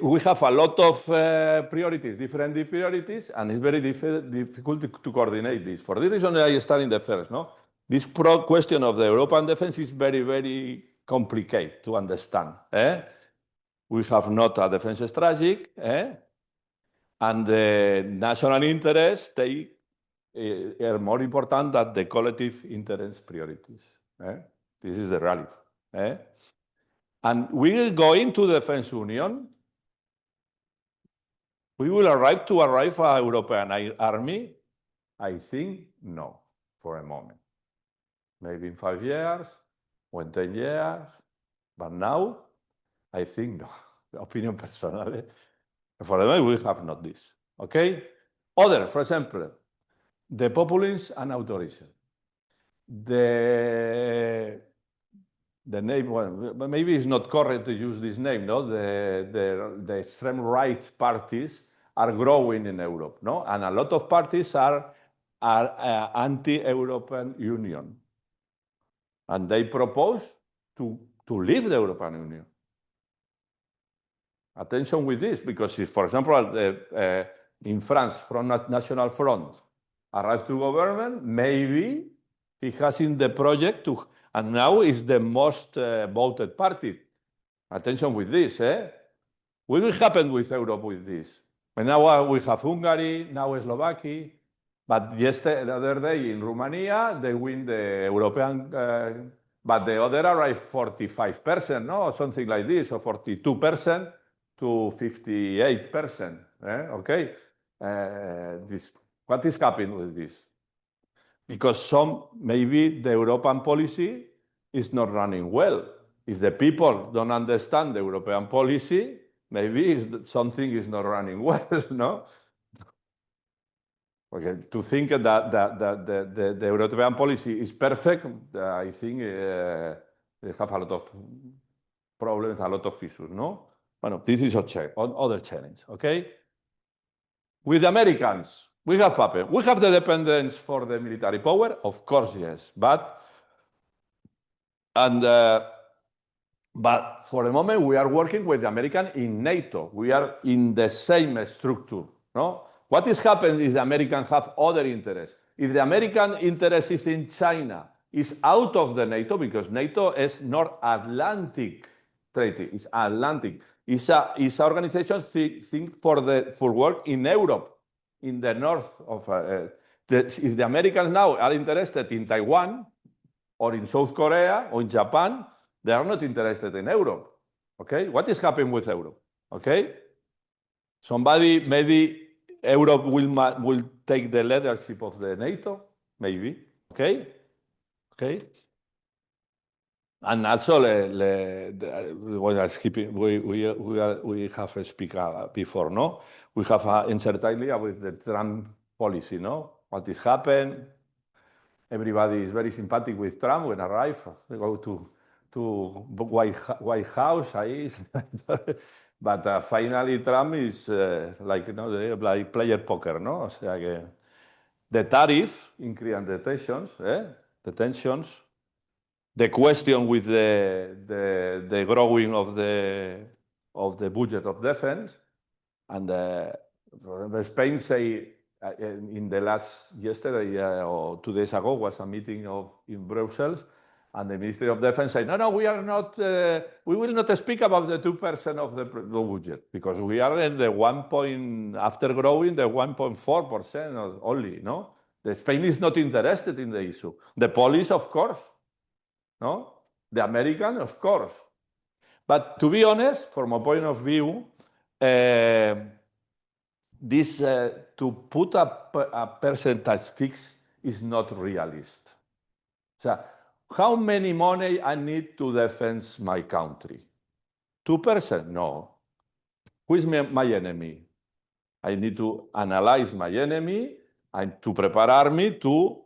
We have a lot of priorities, different priorities, and it's very difficult to coordinate this. For this reason, I start in the first. No, this question of the European defense is very, very complicated to understand. We have not a defense strategy, and the national interests they are more important than the collective interest priorities. This is the reality. And we will go into the defense union. We will arrive a European army? I think no, for a moment. Maybe in 5 years, or in 10 years, but now, I think no. Opinion personal. For the moment, we have not this. Okay? Other, for example, the populism and authorism. The name, well, maybe it's not correct to use this name, no? The extreme right parties are growing in Europe, no? And a lot of parties are anti-European Union. And they propose to leave the European Union. Attention with this, because if, for example, in France, Front National Front arrives to government, maybe he has in the project to, and now is the most voted party. Attention with this. What will happen with Europe with this? And now we have Hungary, now Slovakia, but yesterday, the other day in Romania, they win the European, but the other arrived 45%, no, something like this, or 42% to 58%. Okay, what is happening with this? Because maybe the European policy is not running well. If the people don't understand the European policy, maybe something is not running well, no? Okay, to think that the European policy is perfect, I think they have a lot of problems, a lot of issues, no? Well, this is other challenge, okay? With the Americans, we have happened. We have the dependence for the military power, of course, yes, but for the moment we are working with the American in NATO. We are in the same structure, no? What is happening is the Americans have other interests. If the American interest is in China, is out of the NATO, because NATO is North Atlantic Treaty, it's Atlantic. It's an organization think for work in Europe, in the north of. If the Americans now are interested in Taiwan, or in South Korea, or in Japan, they are not interested in Europe. Okay, what is happening with Europe? Okay, maybe Europe will take the leadership of the NATO, maybe. Okay, okay. And also, we have spoken before, no? We have uncertainty with the Trump policy, no? What is happened? Everybody is very sympathetic with Trump when arrive. They go to White House, but finally Trump is like, you know, like player poker, no? O sea que the tariff increase the tensions, the question with the growing of the budget of defense, and Spain say in the yesterday or 2 days ago was a meeting in Brussels, and the Ministry of Defense said, no, we are not, we will not speak about the 2% of the budget, because we are in the after growing the 1.4% only, no? The Spain is not interested in the issue. The Polish, of course, no? The American, of course. But to be honest, from a point of view, this to put a percentage fix is not realist. So how many money I need to defend my country? 2%? No. Who is my enemy? I need to analyze my enemy and to prepare army to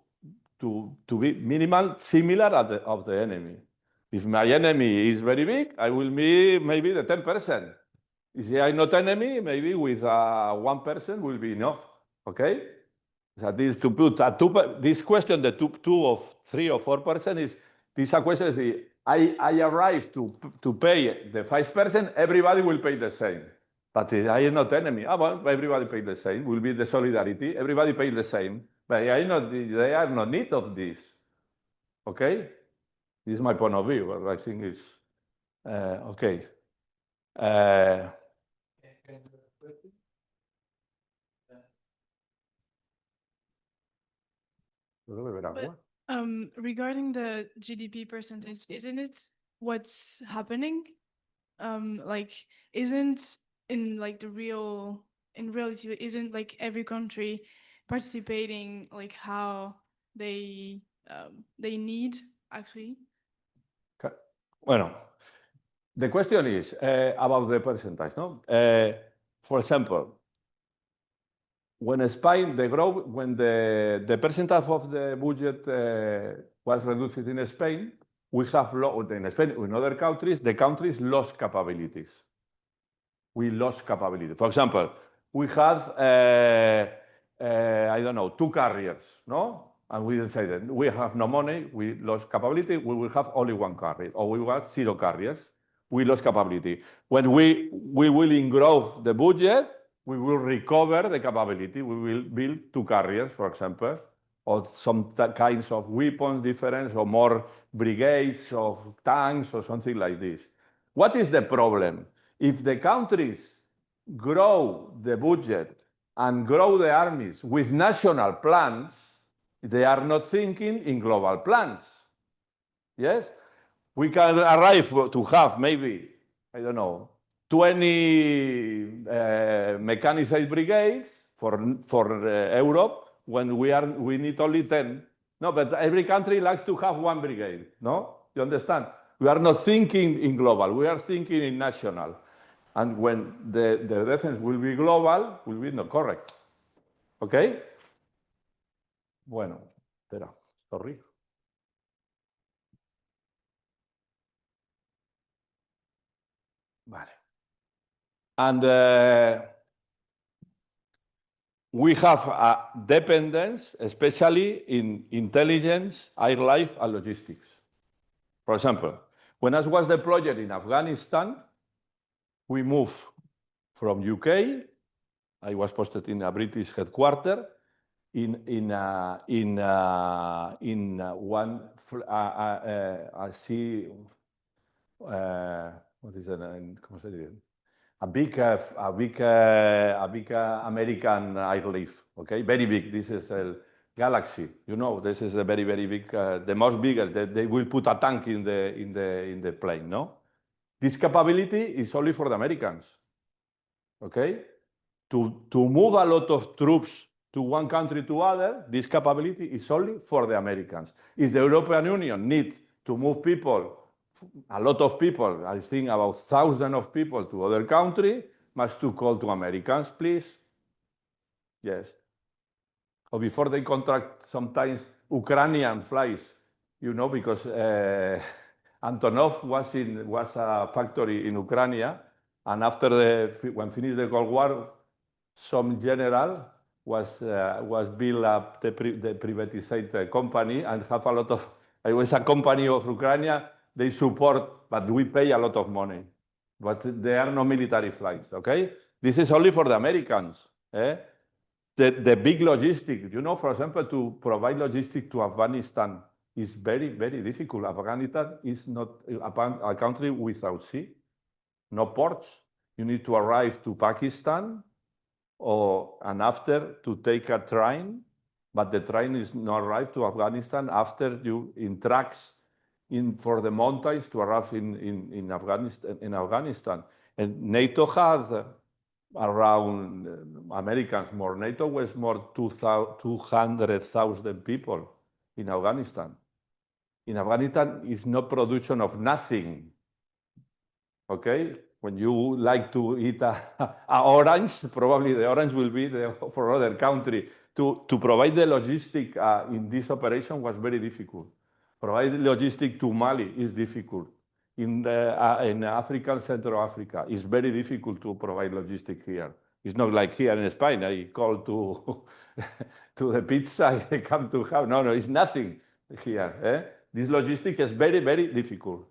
be minimal similar of the enemy. If my enemy is very big, I will be maybe the 10%. If I am not enemy, maybe with 1% will be enough. Okay? So this to put this question, the 2 or 3 or 4% is this a question. Is I arrive to pay the 5%, everybody will pay the same. But I am not enemy. Well, everybody pay the same. Will be the solidarity. Everybody pay the same. But they are not need of this. Okay? This is my point of view. But I think it's okay. Regarding the GDP percentage, isn't it what's happening? Like, isn't in like in reality, isn't like every country participating like how they need actually? Bueno, the question is about the percentage, no? For example, when Spain, when the percentage of the budget was reduced in Spain, we have in Spain, in other countries, the countries lost capabilities. We lost capability. For example, we had, I don't know, 2 carriers, no? And we decided we have no money, we lost capability, we will have only 1 carrier, or we got 0 carriers, we lost capability. When we will grow the budget, we will recover the capability. We will build 2 carriers, for example, or some kinds of weapons difference, or more brigades of tanks, or something like this. What is the problem? If the countries grow the budget and grow the armies with national plans, they are not thinking in global plans. Yes? We can arrive to have maybe, I don't know, 20 mechanized brigades for Europe when we need only 10. No, but every country likes to have 1 brigade. No? You understand? We are not thinking in global, we are thinking in national. And when the defense will be global, will be not correct. Okay? Bueno, espera, sorry. Vale. And we have a dependence, especially in intelligence, air life, and logistics. For example, when I was deployed in Afghanistan, we moved from UK. I was posted in a British headquarters in one what is it? ¿Cómo se dice? A big American airlift. Okay, very big. This is a Galaxy. You know, this is a very, very big, the most biggest. They will put a tank in the plane. No, this capability is only for the Americans. Okay, to move a lot of troops to one country to other, this capability is only for the Americans. If the European Union needs to move people, a lot of people, I think about 1,000 of people to other country, must to call to Americans, please. Yes. Or before they contract sometimes Ukrainian flights, you know, because Antonov was a factory in Ukraine, and after when finished the Cold War, some general was built up the privatized company and have a lot of I was a company of Ukraine, they support, but we pay a lot of money. But there are no military flights, okay? This is only for the Americans. The big logistic, you know, for example, to provide logistic to Afghanistan is very, very difficult. Afghanistan is not a country without sea, no ports. You need to arrive to Pakistan and after to take a train, but the train is not arrived to Afghanistan after you in trucks for the mountains to arrive in Afghanistan. And NATO has around Americans more. NATO was more 200,000 people in Afghanistan. In Afghanistan, it's no production of nothing. Okay? When you like to eat a orange, probably the orange will be for other country. To provide the logistic in this operation was very difficult. Provide logistic to Mali is difficult. In African, Central Africa, it's very difficult to provide logistic here. It's not like here in Spain. I call to the pizza, I come to have. No, it's nothing here. This logistic is very, very difficult.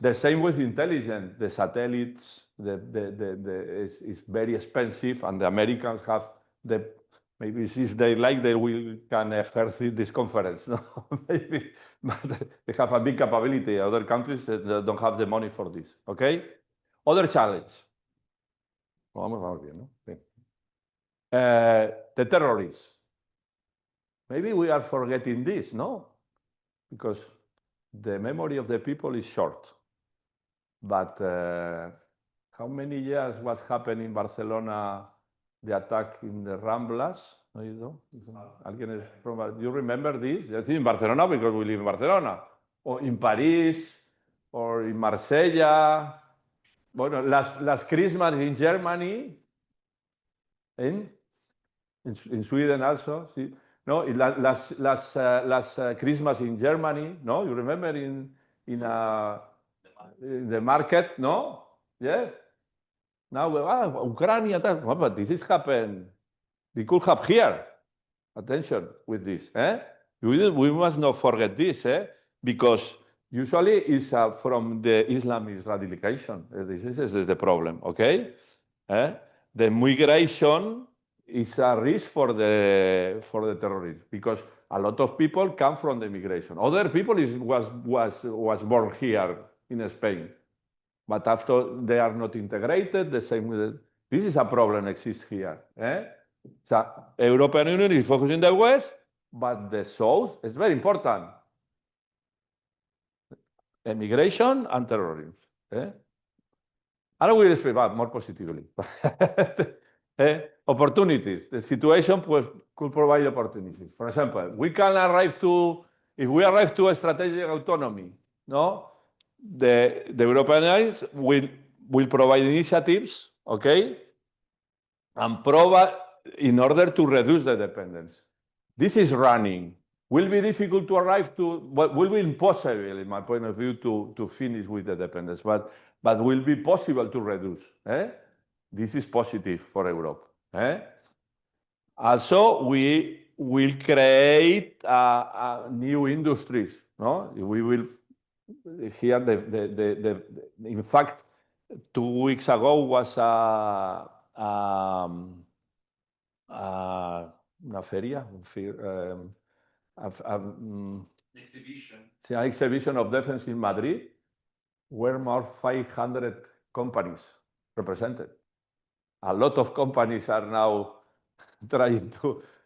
The same with intelligence. The satellites, is very expensive, and the Americans have maybe since they like, they can first this conference. No? Maybe, but they have a big capability. Other countries don't have the money for this. Okay. Other challenge. The terrorists. Maybe we are forgetting this, no? Because the memory of the people is short. But how many years what happened in Barcelona? The attack in the Ramblas. You remember this? I think in Barcelona because we live in Barcelona, or in Paris, or in Marsella. Bueno, las Christmas in Germany, in Sweden also. Sí. No, las Christmas in Germany. No, you remember in the market. No, yes. Now, Ukraine, but this is happened. We could have here. Attention with this. We must not forget this, because usually it's from the Islamist radicalization. This is the problem, okay? The migration is a risk for the terrorists because a lot of people come from the migration. Other people was born here in Spain. But after they are not integrated, the same with this is a problem exists here. So European Union is focusing on the West, but the South is very important. Immigration and terrorism. I will explain more positively. Opportunities. The situation could provide opportunities. For example, we can if we arrive to a strategic autonomy, no? The European Union will provide initiatives, okay, and provide in order to reduce the dependence. This is running. Will be difficult to arrive to, but will be impossible, in my point of view, to finish with the dependence, but will be possible to reduce. This is positive for Europe. Also, we will create new industries. No, we will. Here, in fact, 2 weeks ago was una feria, exhibition of defense in Madrid, where more 500 companies represented. A lot of companies are now trying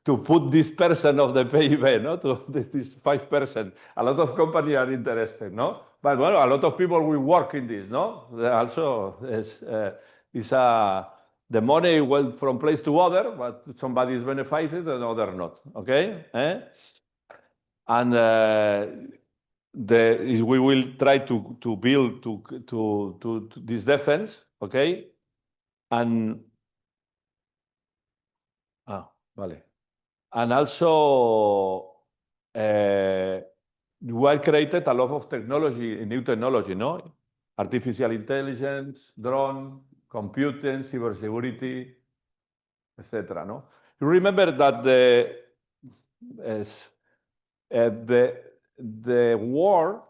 to put this percent of the PIB, no, to this 5%. A lot of companies are interested, no? But well, a lot of people will work in this, no? Also, the money went from place to other, but somebody is benefited and other not, okay? And we will try to build to this defense, okay? And vale. And also, we created a lot of technology, new technology, no? Artificial intelligence, drone, computing, cybersecurity, etc. No? You remember that the war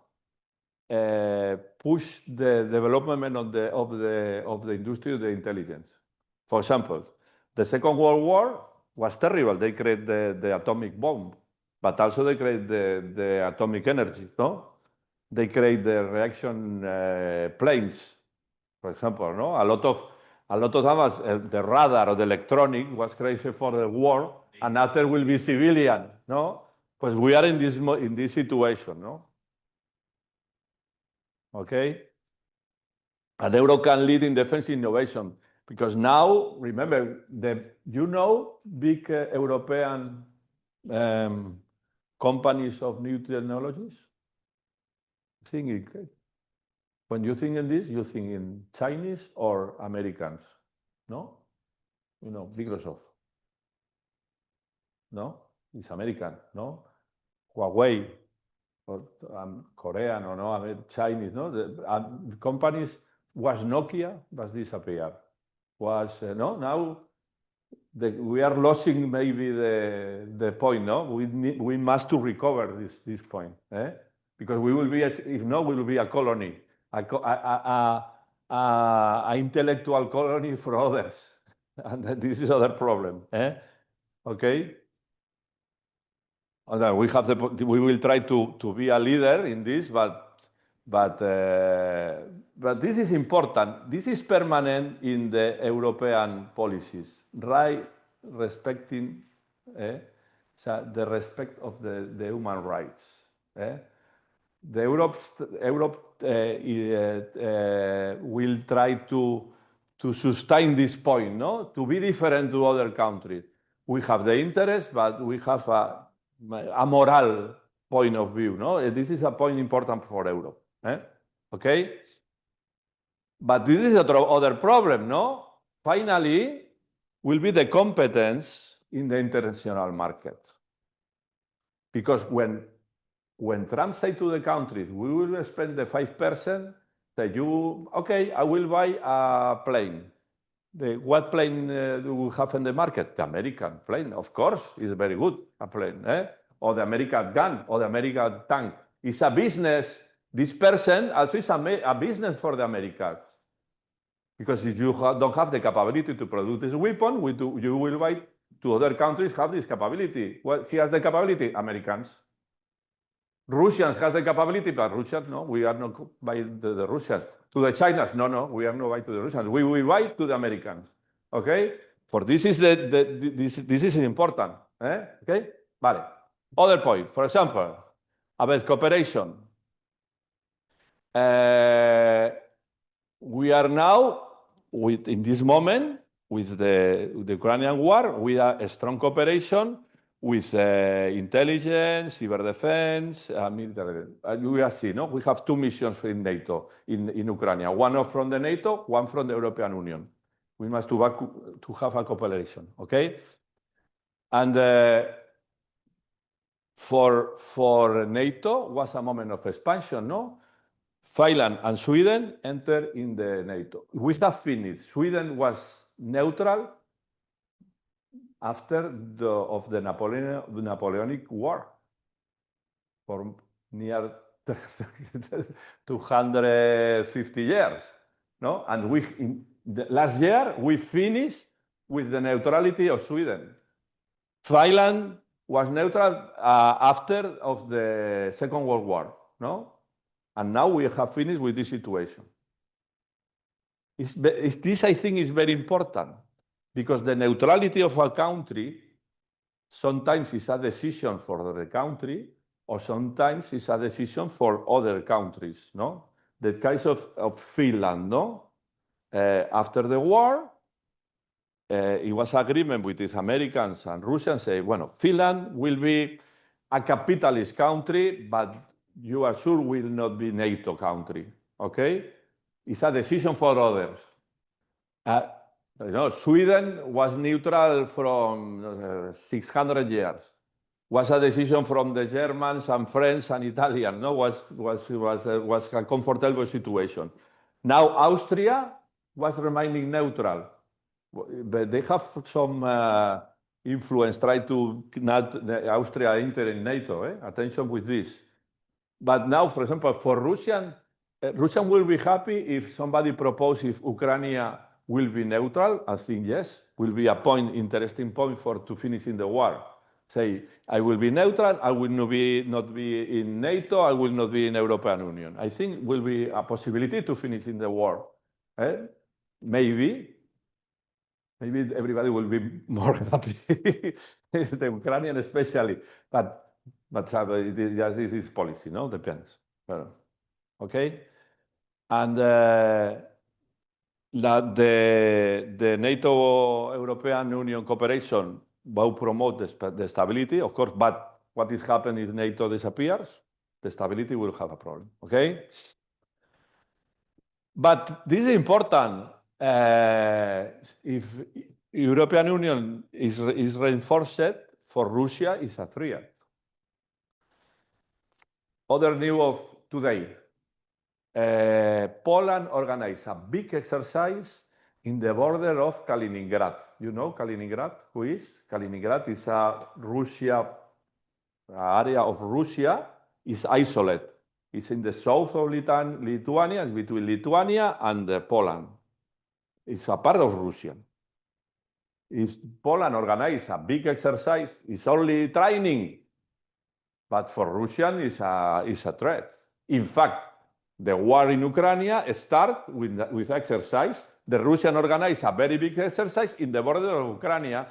pushed the development of the industry of the intelligence. For example, the Second World War was terrible. They created the atomic bomb, but also they created the atomic energy, no? They create the reaction planes, for example, no? A lot of times the radar or the electronic was created for the war, and after will be civilian, no? But we are in this situation, no? Okay. And Euro can lead in defense innovation because now, remember, big European companies of new technologies. When you think in this, you think in Chinese or Americans, no? Microsoft. No, it's American, no? Huawei, or Korean or no, Chinese, no? The companies was Nokia, was disappeared. No, now we are losing maybe the point, no? We must to recover this point, because we will be, if not, we will be a colony, a intellectual colony for others, and this is other problem, okay? And then we will try to be a leader in this, but this is important. This is permanent in the European policies, right? Respecting the respect of the human rights. The Europe will try to sustain this point, no? To be different to other countries. We have the interest, but we have a moral point of view, no? This is a point important for Europe, okay? But this is other problem, no? Finally, will be the competence in the international market. Because when Trump say to the countries, we will spend the 5%, that okay, I will buy a plane. What plane do we have in the market? The American plane, of course, is very good, a plane, or the American gun, or the American tank. It's a business. This person also is a business for the Americans. Because if you don't have the capability to produce this weapon, you will buy to other countries have this capability. Well, he has the capability, Americans. Russians have the capability, but Russians, no, we are not buying the Russians. To the Chinese, no, we are not buying to the Russians. We will buy to the Americans. Okay? For this is this is important. Okay? Vale. Other point, for example, about cooperation. We are now, in this moment, with the Ukrainian war, we are a strong cooperation with intelligence, cyber defense, military. We are seeing, no? We have 2 missions in NATO, in Ukraine. One from the NATO, one from the European Union. We must to have a cooperation, okay? And for NATO was a moment of expansion, no? Finland and Sweden entered in the NATO. We have finished. Sweden was neutral after the Napoleonic War for near 250 years, no? And last year we finished with the neutrality of Sweden. Finland was neutral after of the Second World War, no? And now we have finished with this situation. This, I think, is very important because the neutrality of a country sometimes is a decision for the country or sometimes it's a decision for other countries, no? The case of Finland, no? After the war, it was agreement with the Americans and Russians say, well, Finland will be a capitalist country, but you are sure will not be NATO country, okay? It's a decision for others. Sweden was neutral from 600 years. Was a decision from the Germans and French and Italians. No, was a comfortable situation. Now Austria was remaining neutral, but they have some influence. Try to not Austria enter in NATO. Attention with this. But now, for example, for Russian will be happy if somebody proposes if Ukraine will be neutral. I think yes, will be a interesting point to finish in the war. Say, I will be neutral, I will not be in NATO, I will not be in European Union. I think will be a possibility to finish in the war. Maybe everybody will be more happy, the Ukrainian especially, but this is policy, no? Depends. Okay? And the NATO European Union cooperation will promote the stability, of course, but what is happening if NATO disappears? The stability will have a problem, okay? But this is important. If European Union is reinforced, for Russia is a threat. Other news of today. Poland organized a big exercise in the border of Kaliningrad. You know Kaliningrad? Who is? Kaliningrad is a area of Russia, is isolated. It's in the south of Lithuania, it's between Lithuania and Poland. It's a part of Russia. Poland organized a big exercise. It's only training, but for Russian it's a threat. In fact, the war in Ukraine started with exercise. The Russians organized a very big exercise in the border of Ukraine.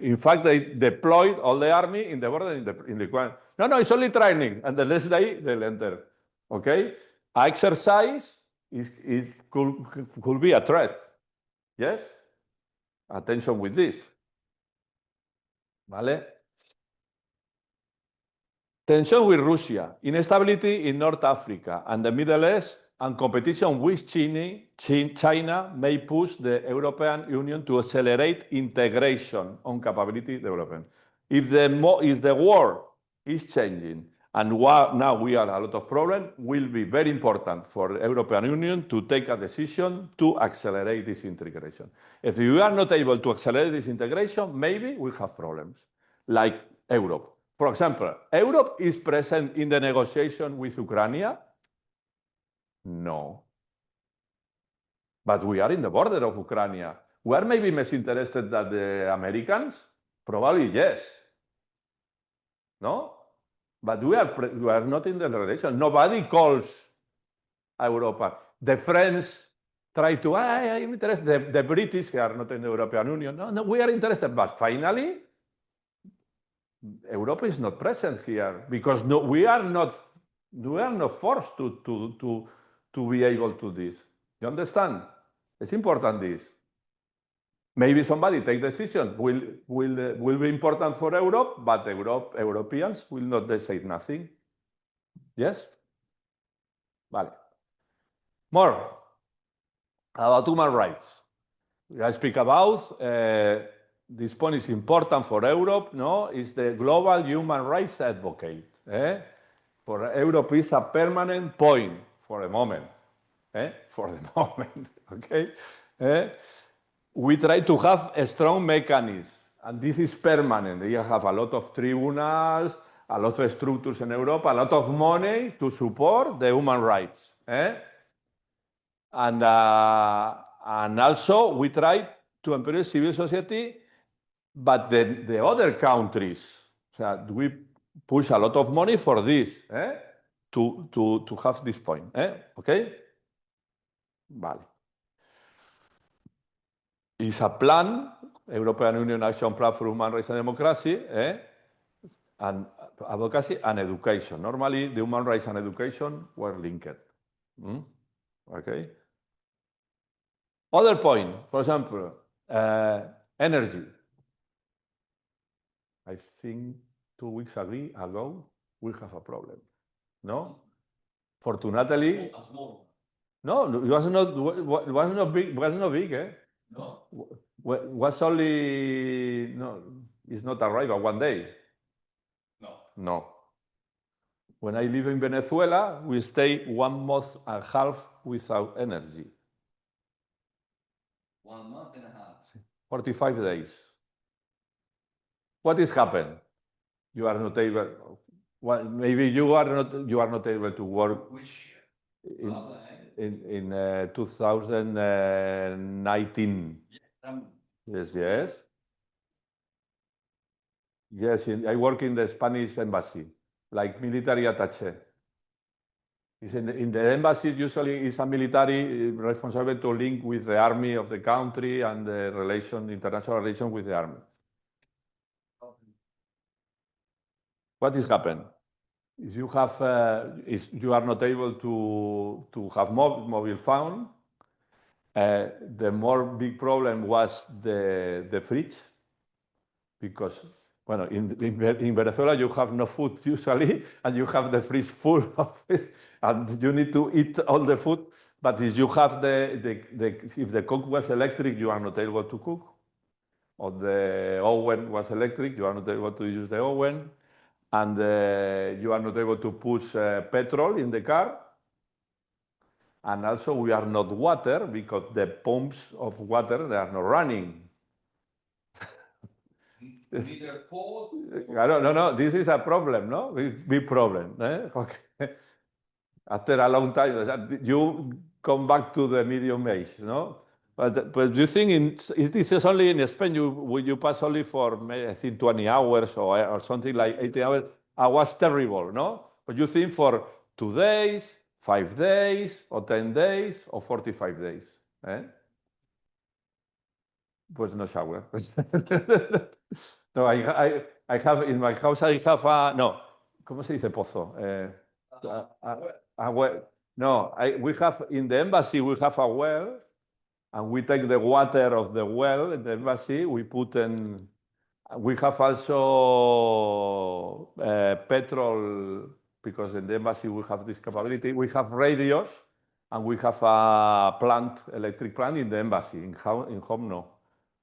In fact, they deployed all the army in the border in Ukraine. No, it's only training. And the next day, they'll enter. Okay? Exercise could be a threat. Yes? Attention with this. Vale? Tension with Russia, instability in North Africa and the Middle East, and competition with China may push the European Union to accelerate integration on capability development. If the war is changing and now we have a lot of problems, will be very important for the European Union to take a decision to accelerate this integration. If we are not able to accelerate this integration, maybe we have problems, like Europe. For example, Europe is present in the negotiation with Ukraine? No. But we are in the border of Ukraine. We are maybe less interested than the Americans? Probably yes. No? But we are not in the relation. Nobody calls Europa. The French try to, I'm interested. The British are not in the European Union. No, we are interested. But finally, Europe is not present here because we are not forced to be able to do this. You understand? It's important this. Maybe somebody take decision will be important for Europe, but Europeans will not decide nothing. Yes? Vale. More about human rights. I speak about this point is important for Europe, no? Is the global human rights advocate. For Europe is a permanent point for the moment. For the moment, okay? We try to have a strong mechanism, and this is permanent. You have a lot of tribunals, a lot of structures in Europe, a lot of money to support the human rights. And also we try to empower civil society, but the other countries, so we push a lot of money for this, to have this point. Okay? Vale. It's a plan, European Union Action Plan for Human Rights and Democracy, and advocacy and education. Normally, the human rights and education were linked. Okay? Other point, for example, energy. I think 2 weeks ago, we have a problem. No? Fortunately, no, it was not big, eh? No. Was only, no, it's not arrival one day. No. When I live in Venezuela, we stay 1.5 months without energy. 1.5 months. 45 days. What is happened? You are not able, well, maybe you are not able to work Which in 2019. Yes. Yes, I work in the Spanish embassy, like military attaché. In the embassy, usually is a military responsible to link with the army of the country and the international relation with the army. What is happened? If you have, if you are not able to have mobile phone, the more big problem was the fridge, because well, in Venezuela you have no food usually, and you have the fridge full of it, and you need to eat all the food. But if you have if the cook was electric, you are not able to cook, or the oven was electric, you are not able to use the oven, and you are not able to push petrol in the car. And also we are not water, because the pumps of water, they are not running. neither cold. No, this is a problem, no? Big problem. Okay. After a long time, you come back to the medium age, no? But you think this is only in Spain, you pass only for, I think, 20 hours or something like 80 hours. I was terrible, no? But you think for 2 days, 5 days, or 10 days, or 45 days. Pues no shower. No, I have, in my house, I have a, no, ¿cómo se dice pozo? A well. No, we have, in the embassy, we have a well, and we take the water of the well in the embassy, we put in, we have also petrol, because in the embassy we have this capability. We have radios, and we have a plant, electric plant in the embassy, in home no.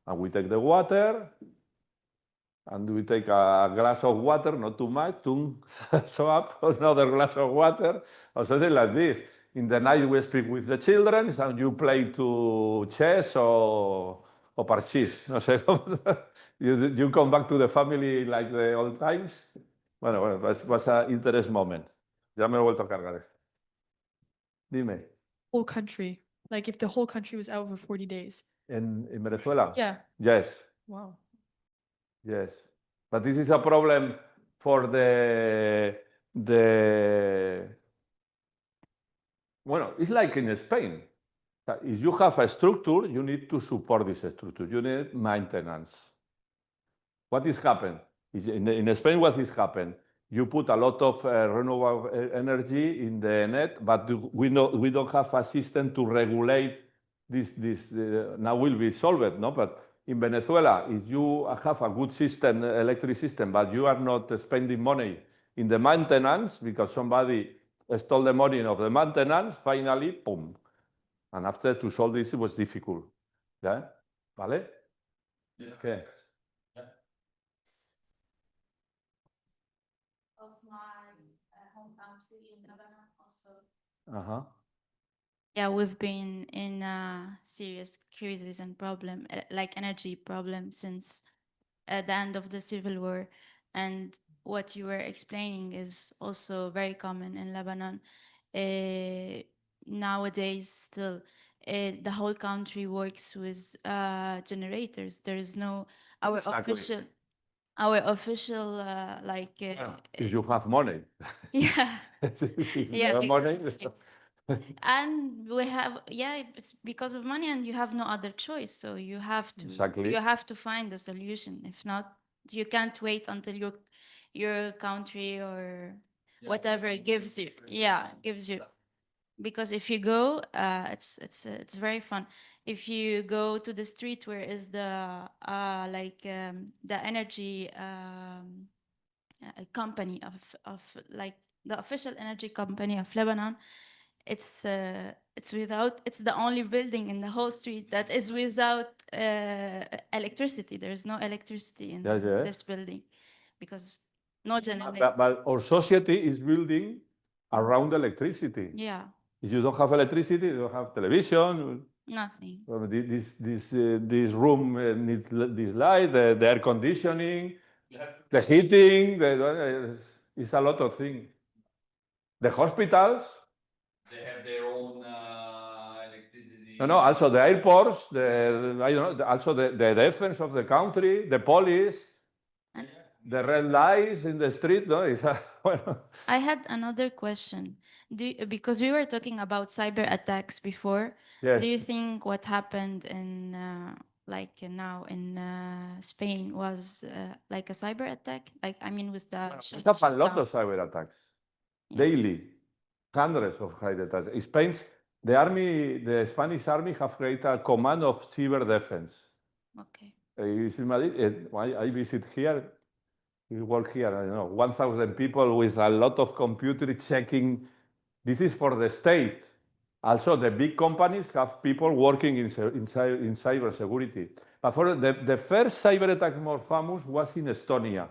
And we take the water, and we take a glass of water, not too much, so up another glass of water, or something like this. In the night we speak with the children, and you play to chess or parchís. No sé, you come back to the family like the old times. Bueno, was an interesting moment. Ya me he vuelto a cargar. Dime. Whole country, like if the whole country was out for 40 days. In Venezuela? Yeah. Yes. Wow. Yes, but this is a problem for well, it's like in Spain. If you have a structure, you need to support this structure. You need maintenance. What is happened? In Spain, what is happened? You put a lot of renewable energy in the net, but we don't have a system to regulate this. Now will be solved, no? But in Venezuela, if you have a good system, electric system, but you are not spending money in the maintenance because somebody stole the money of the maintenance, finally, boom. And after to solve this, it was difficult. Yeah? Vale? Yeah. Okay. Of my home country in Lebanon also. Uh-huh. Yeah, we've been in a serious crisis and problem, like energy problem, since the end of the civil war. And what you were explaining is also very common in Lebanon. Nowadays, still, the whole country works with generators. There is no Exactly. our official If you have money. yeah. Yeah, money. And we have, yeah, it's because of money, and you have no other choice, so you have to Exactly. you have to find a solution. If not, you can't wait until your country or whatever gives you because if you go it's very fun. If you go to the street where is the energy company of like the official energy company of Lebanon, it's the only building in the whole street that is without electricity. There is no electricity in this building because no generator. But our society is building around electricity. Yeah, If you don't have electricity, you don't have television. nothing. This room needs this light, the air conditioning, the heating. It's a lot of things. The hospitals. They have their own electricity. No, also the airports, I don't know, also the defense of the country, the police, the red lights in the street. No, I had another question. Because we were talking about cyber attacks before. Yes. Do you think what happened in now in Spain was like a cyber attack? Like, I mean, with the we have a lot of cyber attacks daily, hundreds of cyber attacks. The Spanish army have created a command of cyber defense. Okay. It's in Madrid. I visit here. We work here. I don't know, 1,000 people with a lot of computer checking. This is for the state. Also, the big companies have people working in cyber security. But for the first cyber attack more famous was in Estonia.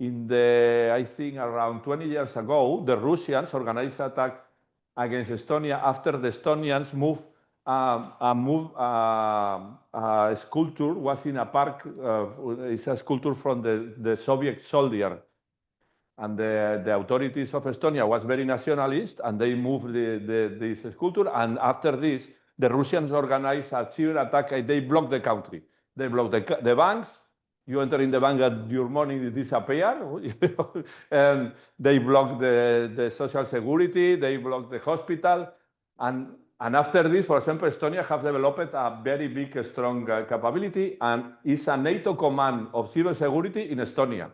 I think around 20 years ago, the Russians organized an attack against Estonia after the Estonians moved. A sculpture was in a park. It's a sculpture from the Soviet soldier. And the authorities of Estonia was very nationalist, and they moved this sculpture. And after this, the Russians organized a cyber attack. They blocked the country. They blocked the banks. You enter in the bank and your money disappears. And they blocked the social security. They blocked the hospital. And after this, for example, Estonia has developed a very big, strong capability, and it's a NATO command of cyber security in Estonia.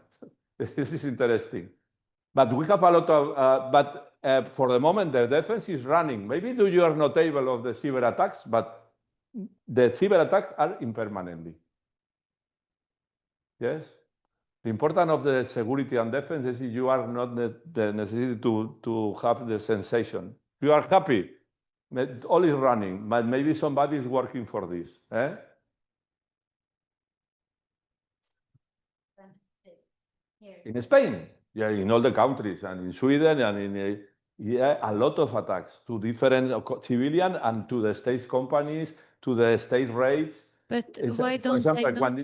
This is interesting. But we have a lot of, for the moment, the defense is running. Maybe you are not able of the cyber attacks, but the cyber attacks are impermanently. Yes? The importance of the security and defense is you are not the necessity to have the sensation. You are happy. All is running, but maybe somebody is working for this. In Spain, yeah, in all the countries, and in Sweden, and a lot of attacks to different civilian and to the state companies, to the state rates. But why don't for example,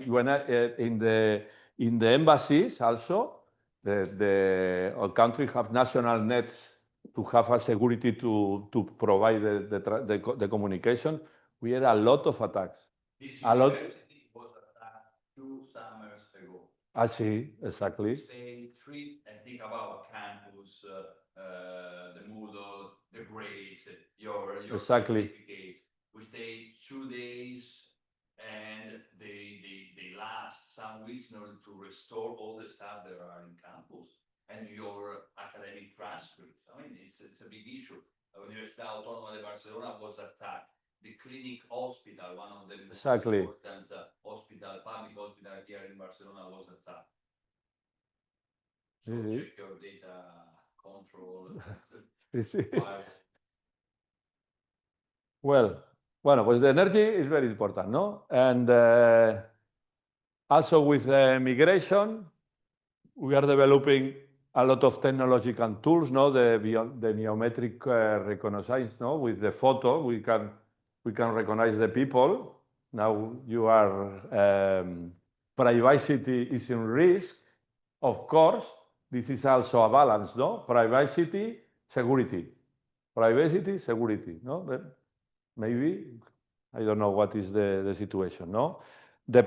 they in the embassies also, the country have national nets to have a security to provide the communication. We had a lot of attacks. This a lot. university was attacked 2 summers ago. I see, exactly. They treat and think about campus, the Moodle, the grades, your Exactly. certificates. We stay 2 days, and they last some weeks in order to restore all the stuff that are in campus and your academic transcripts. I mean, it's a big issue. Universidad Autónoma de Barcelona was attacked. The clinic hospital, one of the most important public hospital here in Barcelona, was attacked. So check your data control. Well, pues the energy is very important, no? And also with migration, we are developing a lot of technological tools, no? The biometric reconnaissance, no? With the photo, we can recognize the people. Now you are privacy is in risk. Of course, this is also a balance, no? Privacy, security. Privacy, security, no? But maybe, I don't know what is the situation, no? We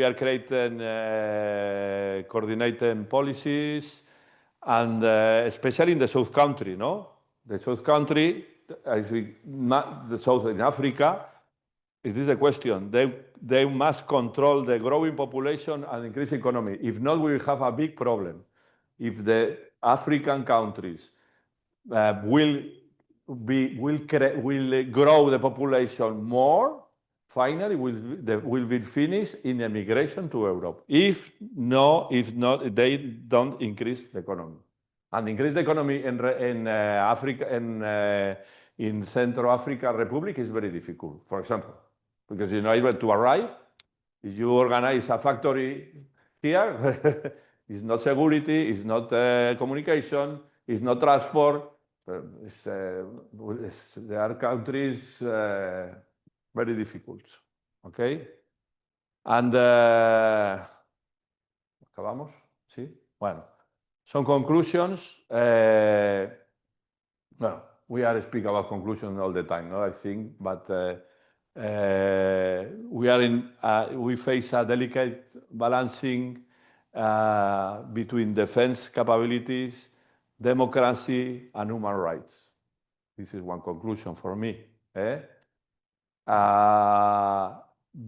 are creating coordinating policies, and especially in the South country, no? The South country, the South in Africa, it is a question. They must control the growing population and increase economy. If not, we will have a big problem. If the African countries will grow the population more, finally will be finished in emigration to Europe. If not, they don't increase the economy. And increase the economy in Africa, in Central Africa Republic is very difficult, for example, because you're not able to arrive. If you organize a factory here, it's not security, it's not communication, it's not transport. There are countries very difficult, okay? And ¿acabamos? Sí. Bueno, Some conclusions. Well, we are speaking about conclusions all the time, no? I think, but we face a delicate balancing between defense capabilities, democracy, and human rights. This is one conclusion for me.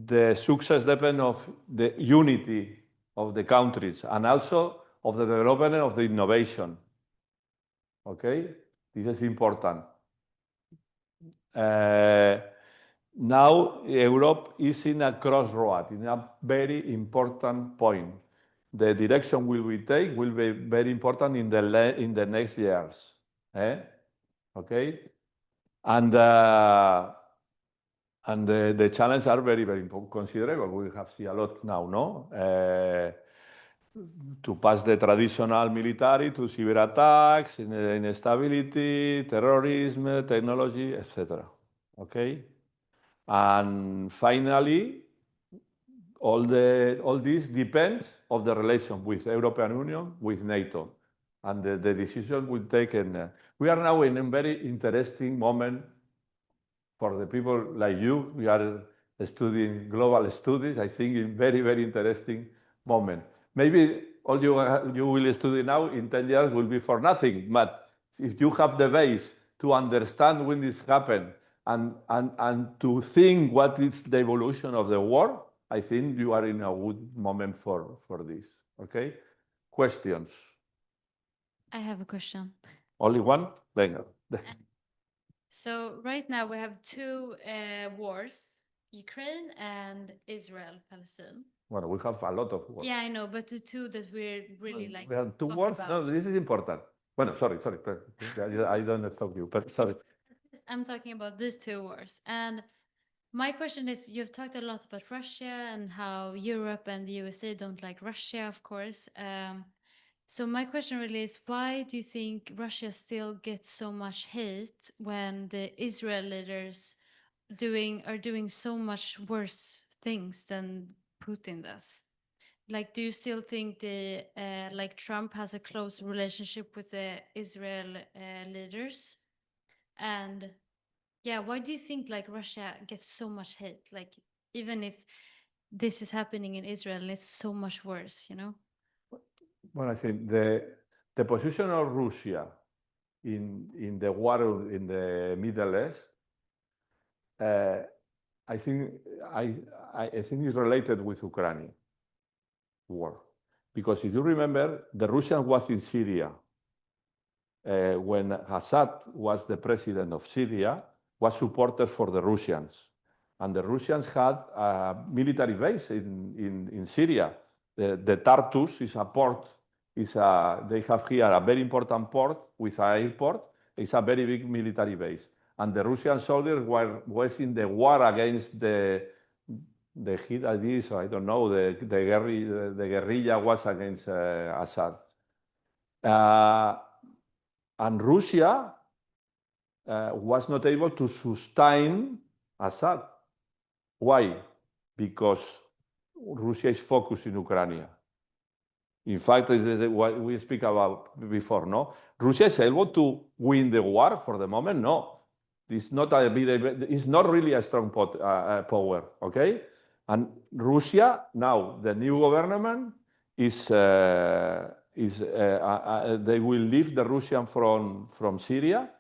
The success depends on the unity of the countries and also of the development of the innovation. Okay, this is important. Now Europe is in a crossroad, in a very important point. The direction we take will be very important in the next years. Okay, and the challenges are very, very considerable. We have seen a lot now, no? To pass the traditional military to cyber attacks, instability, terrorism, technology, etc. Okay, and finally, all this depends on the relation with the European Union, with NATO, and the decision will be taken. We are now in a very interesting moment for the people like you. We are studying global studies. I think in very, very interesting moment. Maybe all you will study now in 10 years will be for nothing. But if you have the base to understand when this happened and to think what is the evolution of the war, I think you are in a good moment for this. Okay? Questions? I have a question. Only one? Venga. So right now we have two wars, Ukraine and Israel, Palestine. Well, we have a lot of wars. Yeah, I know, but the two that we're really like. We have two talk wars? about. No, this is important. Well, sorry. I don't stop you, but sorry. I'm talking about these two wars. And my question is, you've talked a lot about Russia and how Europe and the USA don't like Russia, of course. So my question really is, why do you think Russia still gets so much hate when the Israel leaders are doing so much worse things than Putin does? Like, do you still think like Trump has a close relationship with the Israel leaders? And yeah, why do you think like Russia gets so much hate? Like, even if this is happening in Israel, it's so much worse, you know? Well, I think the position of Russia in the war in the Middle East, I think is related with Ukraine war, because if you remember, the Russians was in Syria when Assad was the president of Syria, was supported for the Russians, and the Russians had a military base in Syria. The Tartus is a port. They have here a very important port with an airport. It's a very big military base. And the Russian soldiers were in the war against the Hidadis, I don't know, the guerrilla was against Assad. And Russia was not able to sustain Assad. Why? Because Russia is focused in Ukraine. In fact, this is what we speak about before, no? Russia is able to win the war for the moment, no. It's not really a strong power, okay? And Russia, now, the new government they will leave the Russian from Syria.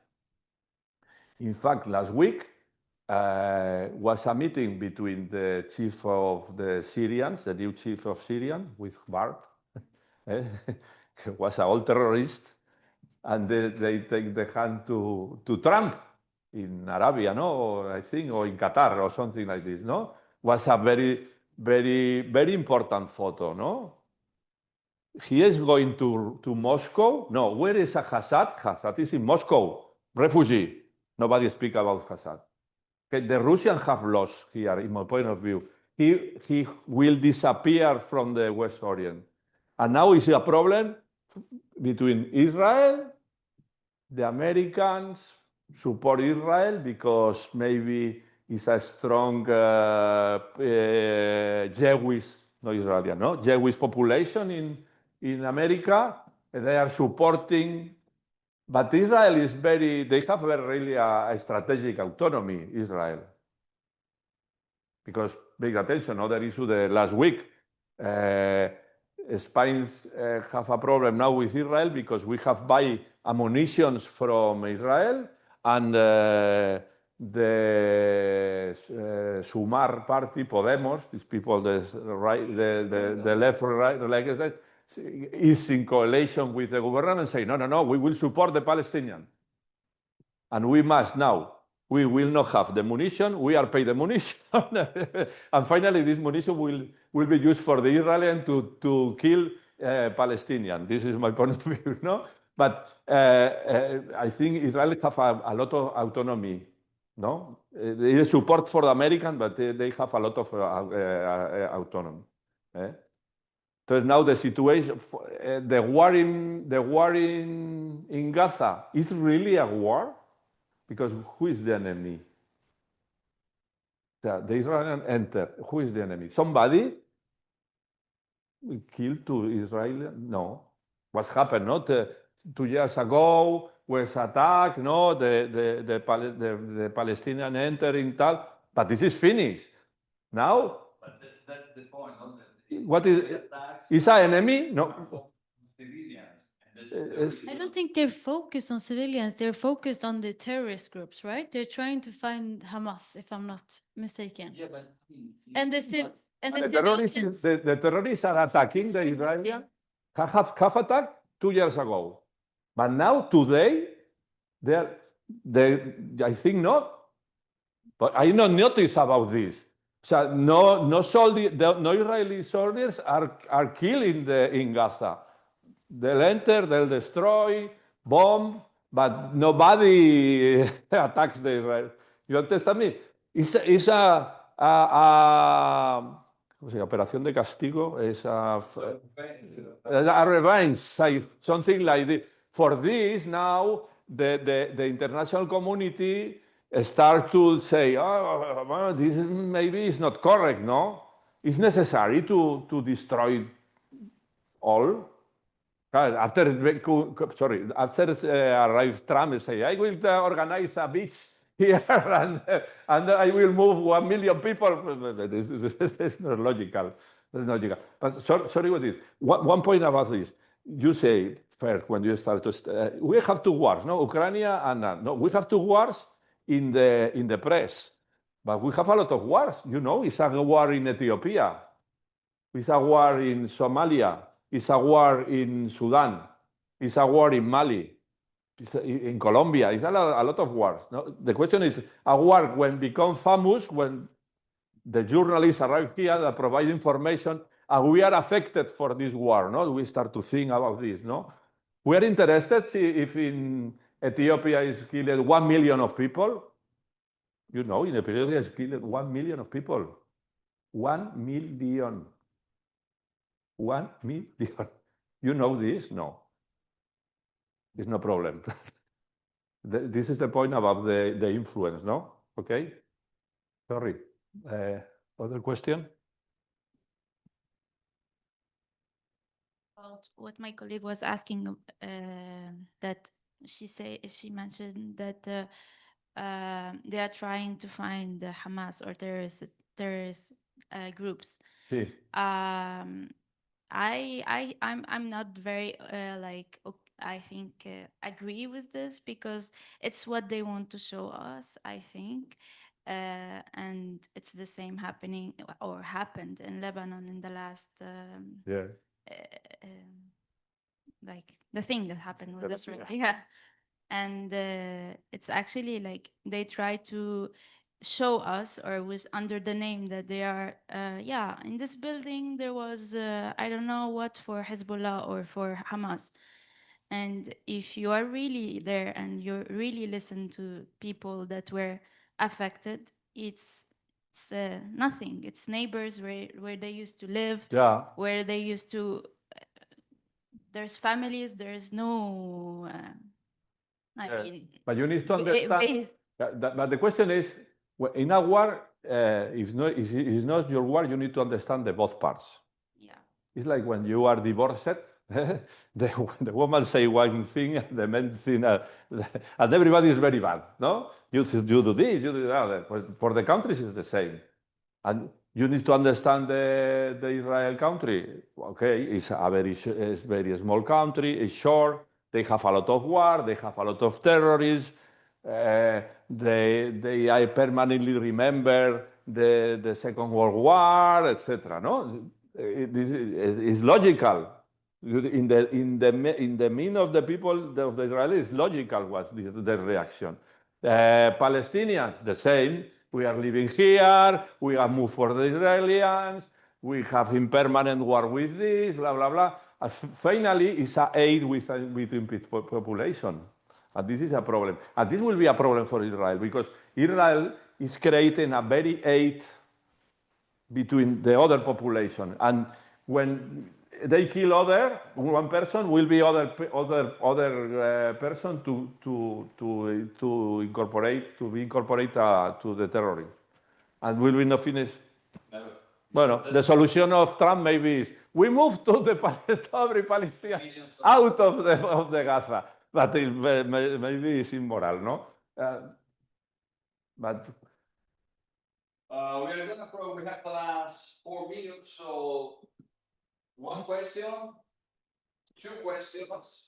In fact, last week was a meeting between the chief of the Syrians, the new chief of Syrian, with Barb. He was an old terrorist, and they take the hand to Trump in Arabia, no? I think, or in Qatar, or something like this, no? Was a very, very, very important photo, no? He is going to Moscow. No, where is Assad? Assad is in Moscow, refugee. Nobody speaks about Assad. Okay, the Russians have lost here, in my point of view. He will disappear from the West Orient. And now is a problem between Israel. The Americans support Israel because maybe it's a strong Jewish, not Israeli, no? Jewish population in America. they are supporting. But Israel is they have really a strategic autonomy, Israel. Because, pay attention, other issue the last week, Spain have a problem now with Israel because we have buy ammunitions from Israel, and the Sumar party, Podemos, these people, the left, right, like that, is in coalition with the government and say, no, we will support the Palestinians. And we must now. We will not have the munition. We are paid the munition. And finally, this munition will be used for the Israelis to kill Palestinians. This is my point of view, no? But I think Israel have a lot of autonomy, no? There is support for the Americans, but they have a lot of autonomy. So now the situation, the war in Gaza is really a war, because who is the enemy? The Israelis enter. Who is the enemy? Somebody killed two Israelis? No. What happened? No, 2 years ago was attack. No, the Palestinian entering tal. But this is finished. Now. But that's the point. What is an enemy? No. I don't think they're focused on civilians. They're focused on the terrorist groups, right? They're trying to find Hamas, if I'm not mistaken. Yeah, but And the terrorists, civilians. the terrorists are attacking the Israelis. Have attacked 2 years ago, but now today, I think not. But I don't notice about this. So no Israeli soldiers are killed in Gaza. They'll enter, they'll destroy, bomb, but nobody attacks the Israel. You understand me? It's operación de castigo, es a revenge, something like this. For this, now the international community start to say, well, this maybe is not correct, no? It's necessary to destroy all. After arrives Trump and say, I will organize a beach here and I will move 1 million people. That's not logical. But sorry what is. One point about this. You say first when you start to we have 2 wars, no? Ukraine and no, we have 2 wars in the press, but we have a lot of wars. You know, it's a war in Ethiopia, it's a war in Somalia. It's a war in Sudan. It's a war in Mali. It's in Colombia. It's a lot of wars. No? The question is, a war when become famous, when the journalists arrive here that provide information, and we are affected for this war. No? We start to think about this. No? We are interested if in Ethiopia is killed 1 million of people. You know, in Ethiopia is killed 1 million of people. 1 million. 1 million. You know this? No. There's no problem. This is the point about the influence, no? Okay? Sorry. Other question? About what my colleague was asking, that she mentioned that they are trying to find the Hamas or terrorist groups. Sí. I'm not very I think agree with this, because it's what they want to show us, I think, and it's the same happening or happened in Lebanon in the last like the thing that happened with Israel, and it's actually like they try to show us, or was under the name that they are in this building there was I don't know what for Hezbollah or for Hamas. And if you are really there and you really listen to people that were affected, it's nothing. It's neighbors where they used to live, where they used to there's families, there's no but you need to understand but the question is, in a war, if it's not your war, you need to understand the both parts. Yeah. It's like when you are divorced, The woman say one thing and the men think, and everybody is very bad, no? You do this, you do that. For the countries, it's the same. And you need to understand the Israel country. Okay, it's a very small country, it's short, they have a lot of war, they have a lot of terrorism, they permanently remember the Second World War, etc. No, it's logical. In the mean of the people of the Israelis, logical was the reaction. Palestinians, the same. We are living here. We have moved for the Israelis. We have in permanent war with this, blah blah blah. And finally, it's an aid between population. And this is a problem. And this will be a problem for Israel because Israel is creating a very aid between the other population. And when they kill one person will be other person to be incorporate to the terrorism. And will we not finish? Never. Well, the solution of Trump maybe is we move to the every Palestinian out of the Gaza. But maybe it's immoral, no? But we have the last 4 minutes, so one question, 2 questions.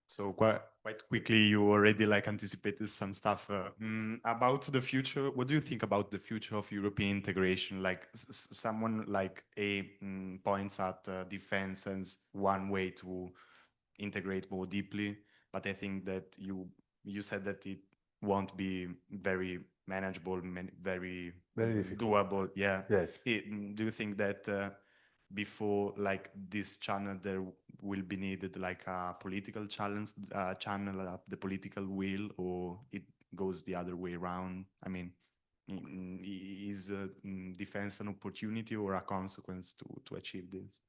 So quite quickly, you already anticipated some stuff about the future. What do you think about the future of European integration? Like someone points at defense as one way to integrate more deeply, but I think that you said that it won't be very manageable, very doable. Yeah. Yes. Do you think that before this channel there will be needed a political channel up the political will, or it goes the other way around? I mean, is defense an opportunity or a consequence to achieve this?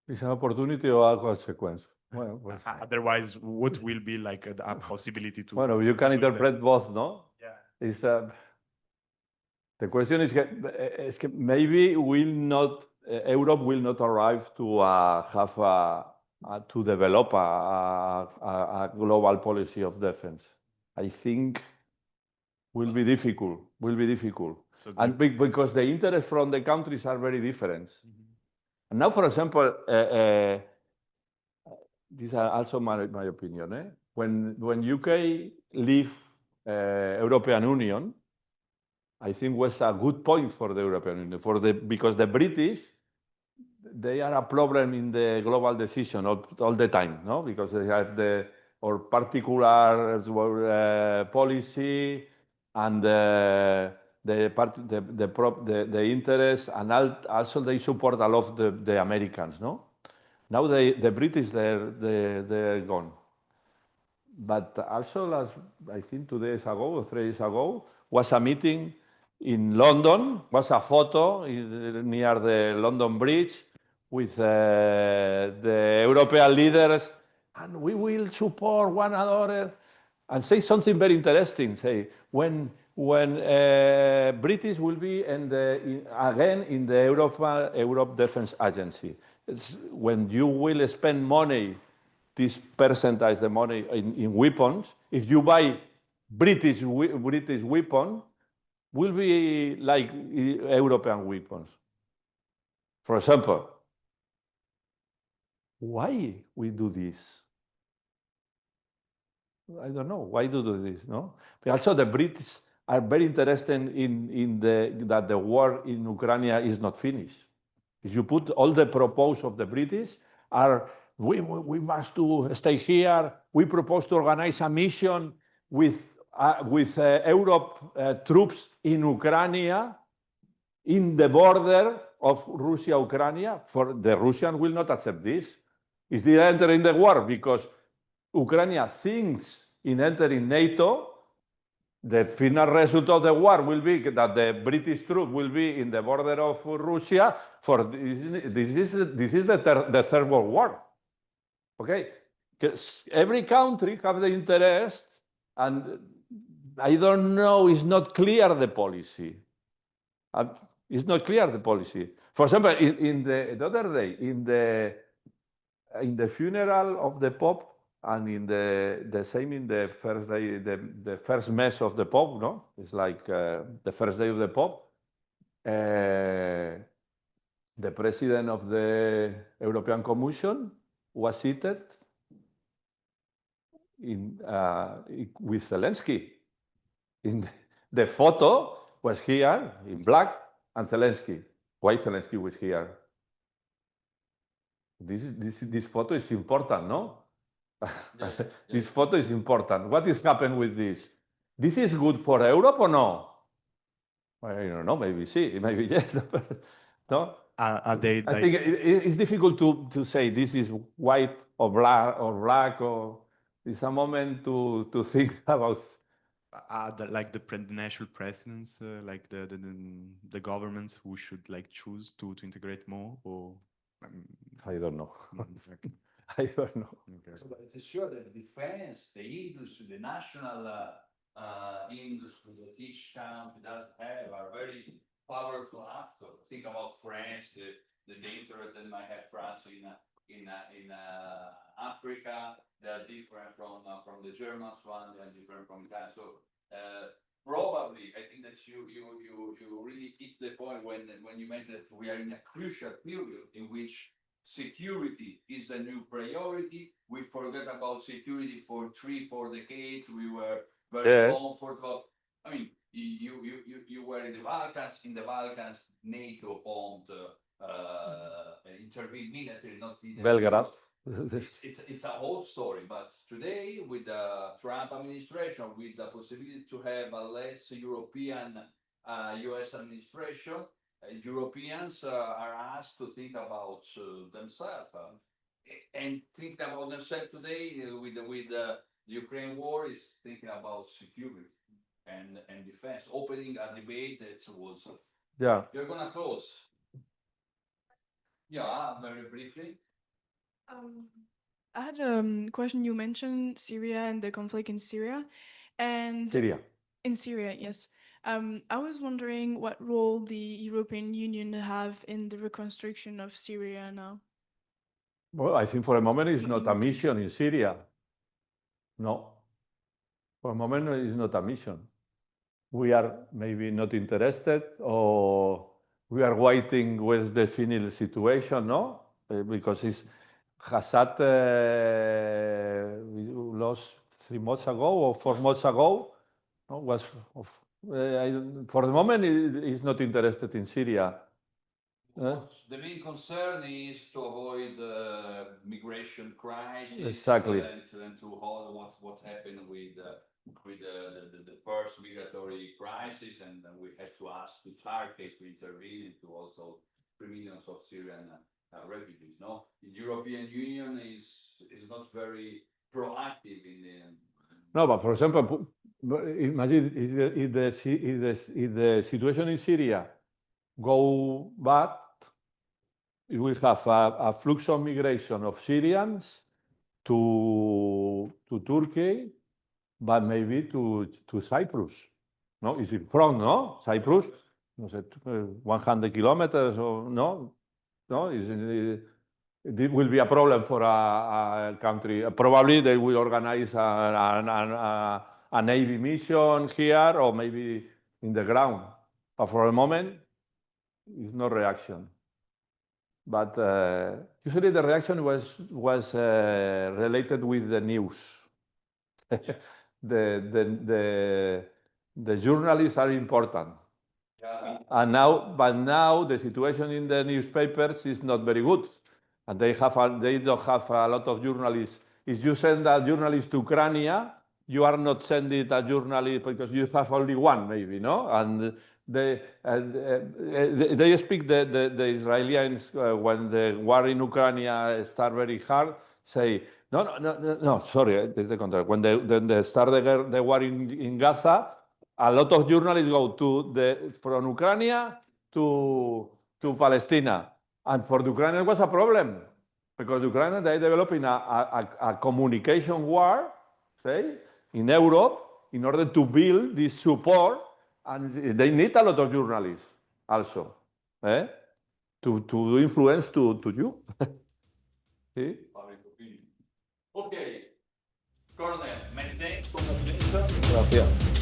It's an opportunity or a consequence? Well, otherwise, what will be a possibility to? Well, you can interpret both, no? Yeah. It's the question is maybe Europe will not arrive to to develop a global policy of defense. I think will be difficult. So and because the interests from the countries are very different. Mm-hmm. And now, for example, this is also my opinion. When UK leave European Union, I think was a good point for the European Union because the British, they are a problem in the global decision all the time, no? Because they have particular policy and the interest, and also they support a lot of the Americans, no? Now the British they're gone. But also, I think 2 days ago or 3 days ago, was a meeting in London, was a photo near the London Bridge with the European leaders, and we will support one another, and say something very interesting. Say when British will be again in the Europe Defense Agency. It's when you will spend money, this percentage the money in weapons. If you buy British weapon, will be like European weapons. For example, why we do this? I don't know why do this. No, but also the British are very interested in that the war in Ukraine is not finished. If you put all the proposals of the British are we must to stay here. We propose to organize a mission with Europe troops in Ukraine, in the border of Russia-Ukraine. For the Russian will not accept this. Is they entering the war because Ukraine thinks in entering NATO. The final result of the war will be that the British troops will be in the border of Russia. For this is the Third World War. Okay, every country have the interest, and I don't know. It's not clear the policy, It's not clear, the policy. For example, in the other day, in the funeral of the Pope, and in the same in the first day, the first mass of the Pope, no? It's like the first day of the Pope. The president of the European Commission was seated with Zelensky. The photo was here in black, and Zelensky. Why Zelensky was here? This photo is important, no? This photo is important. What is happening with this? This is good for Europe or no? Well, I don't know, maybe sí, maybe yes. No? Are they I think it's difficult to say this is white or black, or it's a moment to think about. Like the national presidents, like the governments who should like choose to integrate more, or I don't know. okay. I don't know. Okay. So, but it is sure that the defense, the industry, the national industry that each country does have are very powerful actors. Think about France, the dentro that might have France in Africa. They are different from the Germans one. They are different from Italy. So probably, I think that you really hit the point when you mentioned that we are in a crucial period in which security is a new priority. We forgot about security for 3-4 decades. We were very comfortable. I mean, you were in the Balkans. In the Balkans, NATO bombed, intervened military, not Belgrade. It's a whole story. But today, with the Trump administration, with the possibility to have a less European US administration, Europeans are asked to think about themselves and think about themselves today with the Ukraine war is thinking about security and defense, opening a debate that was. You're gonna close. Yeah, very briefly. I had a question. You mentioned Syria and the conflict in Syria, and Syria. In Syria, yes. I was wondering what role the European Union have in the reconstruction of Syria now. Well, I think for a moment it's not a mission in Syria. No. For a moment it's not a mission. We are maybe not interested, or we are waiting with the final situation, no? Because it's Assad we lost 3 months ago or 4 months ago. No, was for the moment he's not interested in Syria. The main concern is to avoid the migration crisis. Exactly. And to hold what happened with the first migratory crisis, and we had to ask to Turkey to intervene and to also 3 million of Syrian refugees. No, the European Union is not very proactive in the. No, but for example, imagine if the situation in Syria go bad, we have a flux of migration of Syrians to Turkey, but maybe to Cyprus. No, is it from, no? Cyprus, no sé, 100 kilometers or no? No, it will be a problem for a country. Probably they will organize a Navy mission here, or maybe in the ground. But for the moment, it's no reaction. But usually the reaction was related with the news. The journalists are important. But now the situation in the newspapers is not very good, and they don't have a lot of journalists. If you send a journalist to Ukraine, you are not sending a journalist because you have only one, maybe, no? And they speak the Israelis when the war in Ukraine start very hard. Say no. Sorry, it's the contrary. When they start the war in Gaza, a lot of journalists go from Ukraine to Palestine, and for the Ukraine it was a problem because Ukraine they developing a communication war, say, in Europe in order to build this support, and they need a lot of journalists. also, to do influence to you. See? Public opinion. Okay. Coronel, many thanks for the Gracias.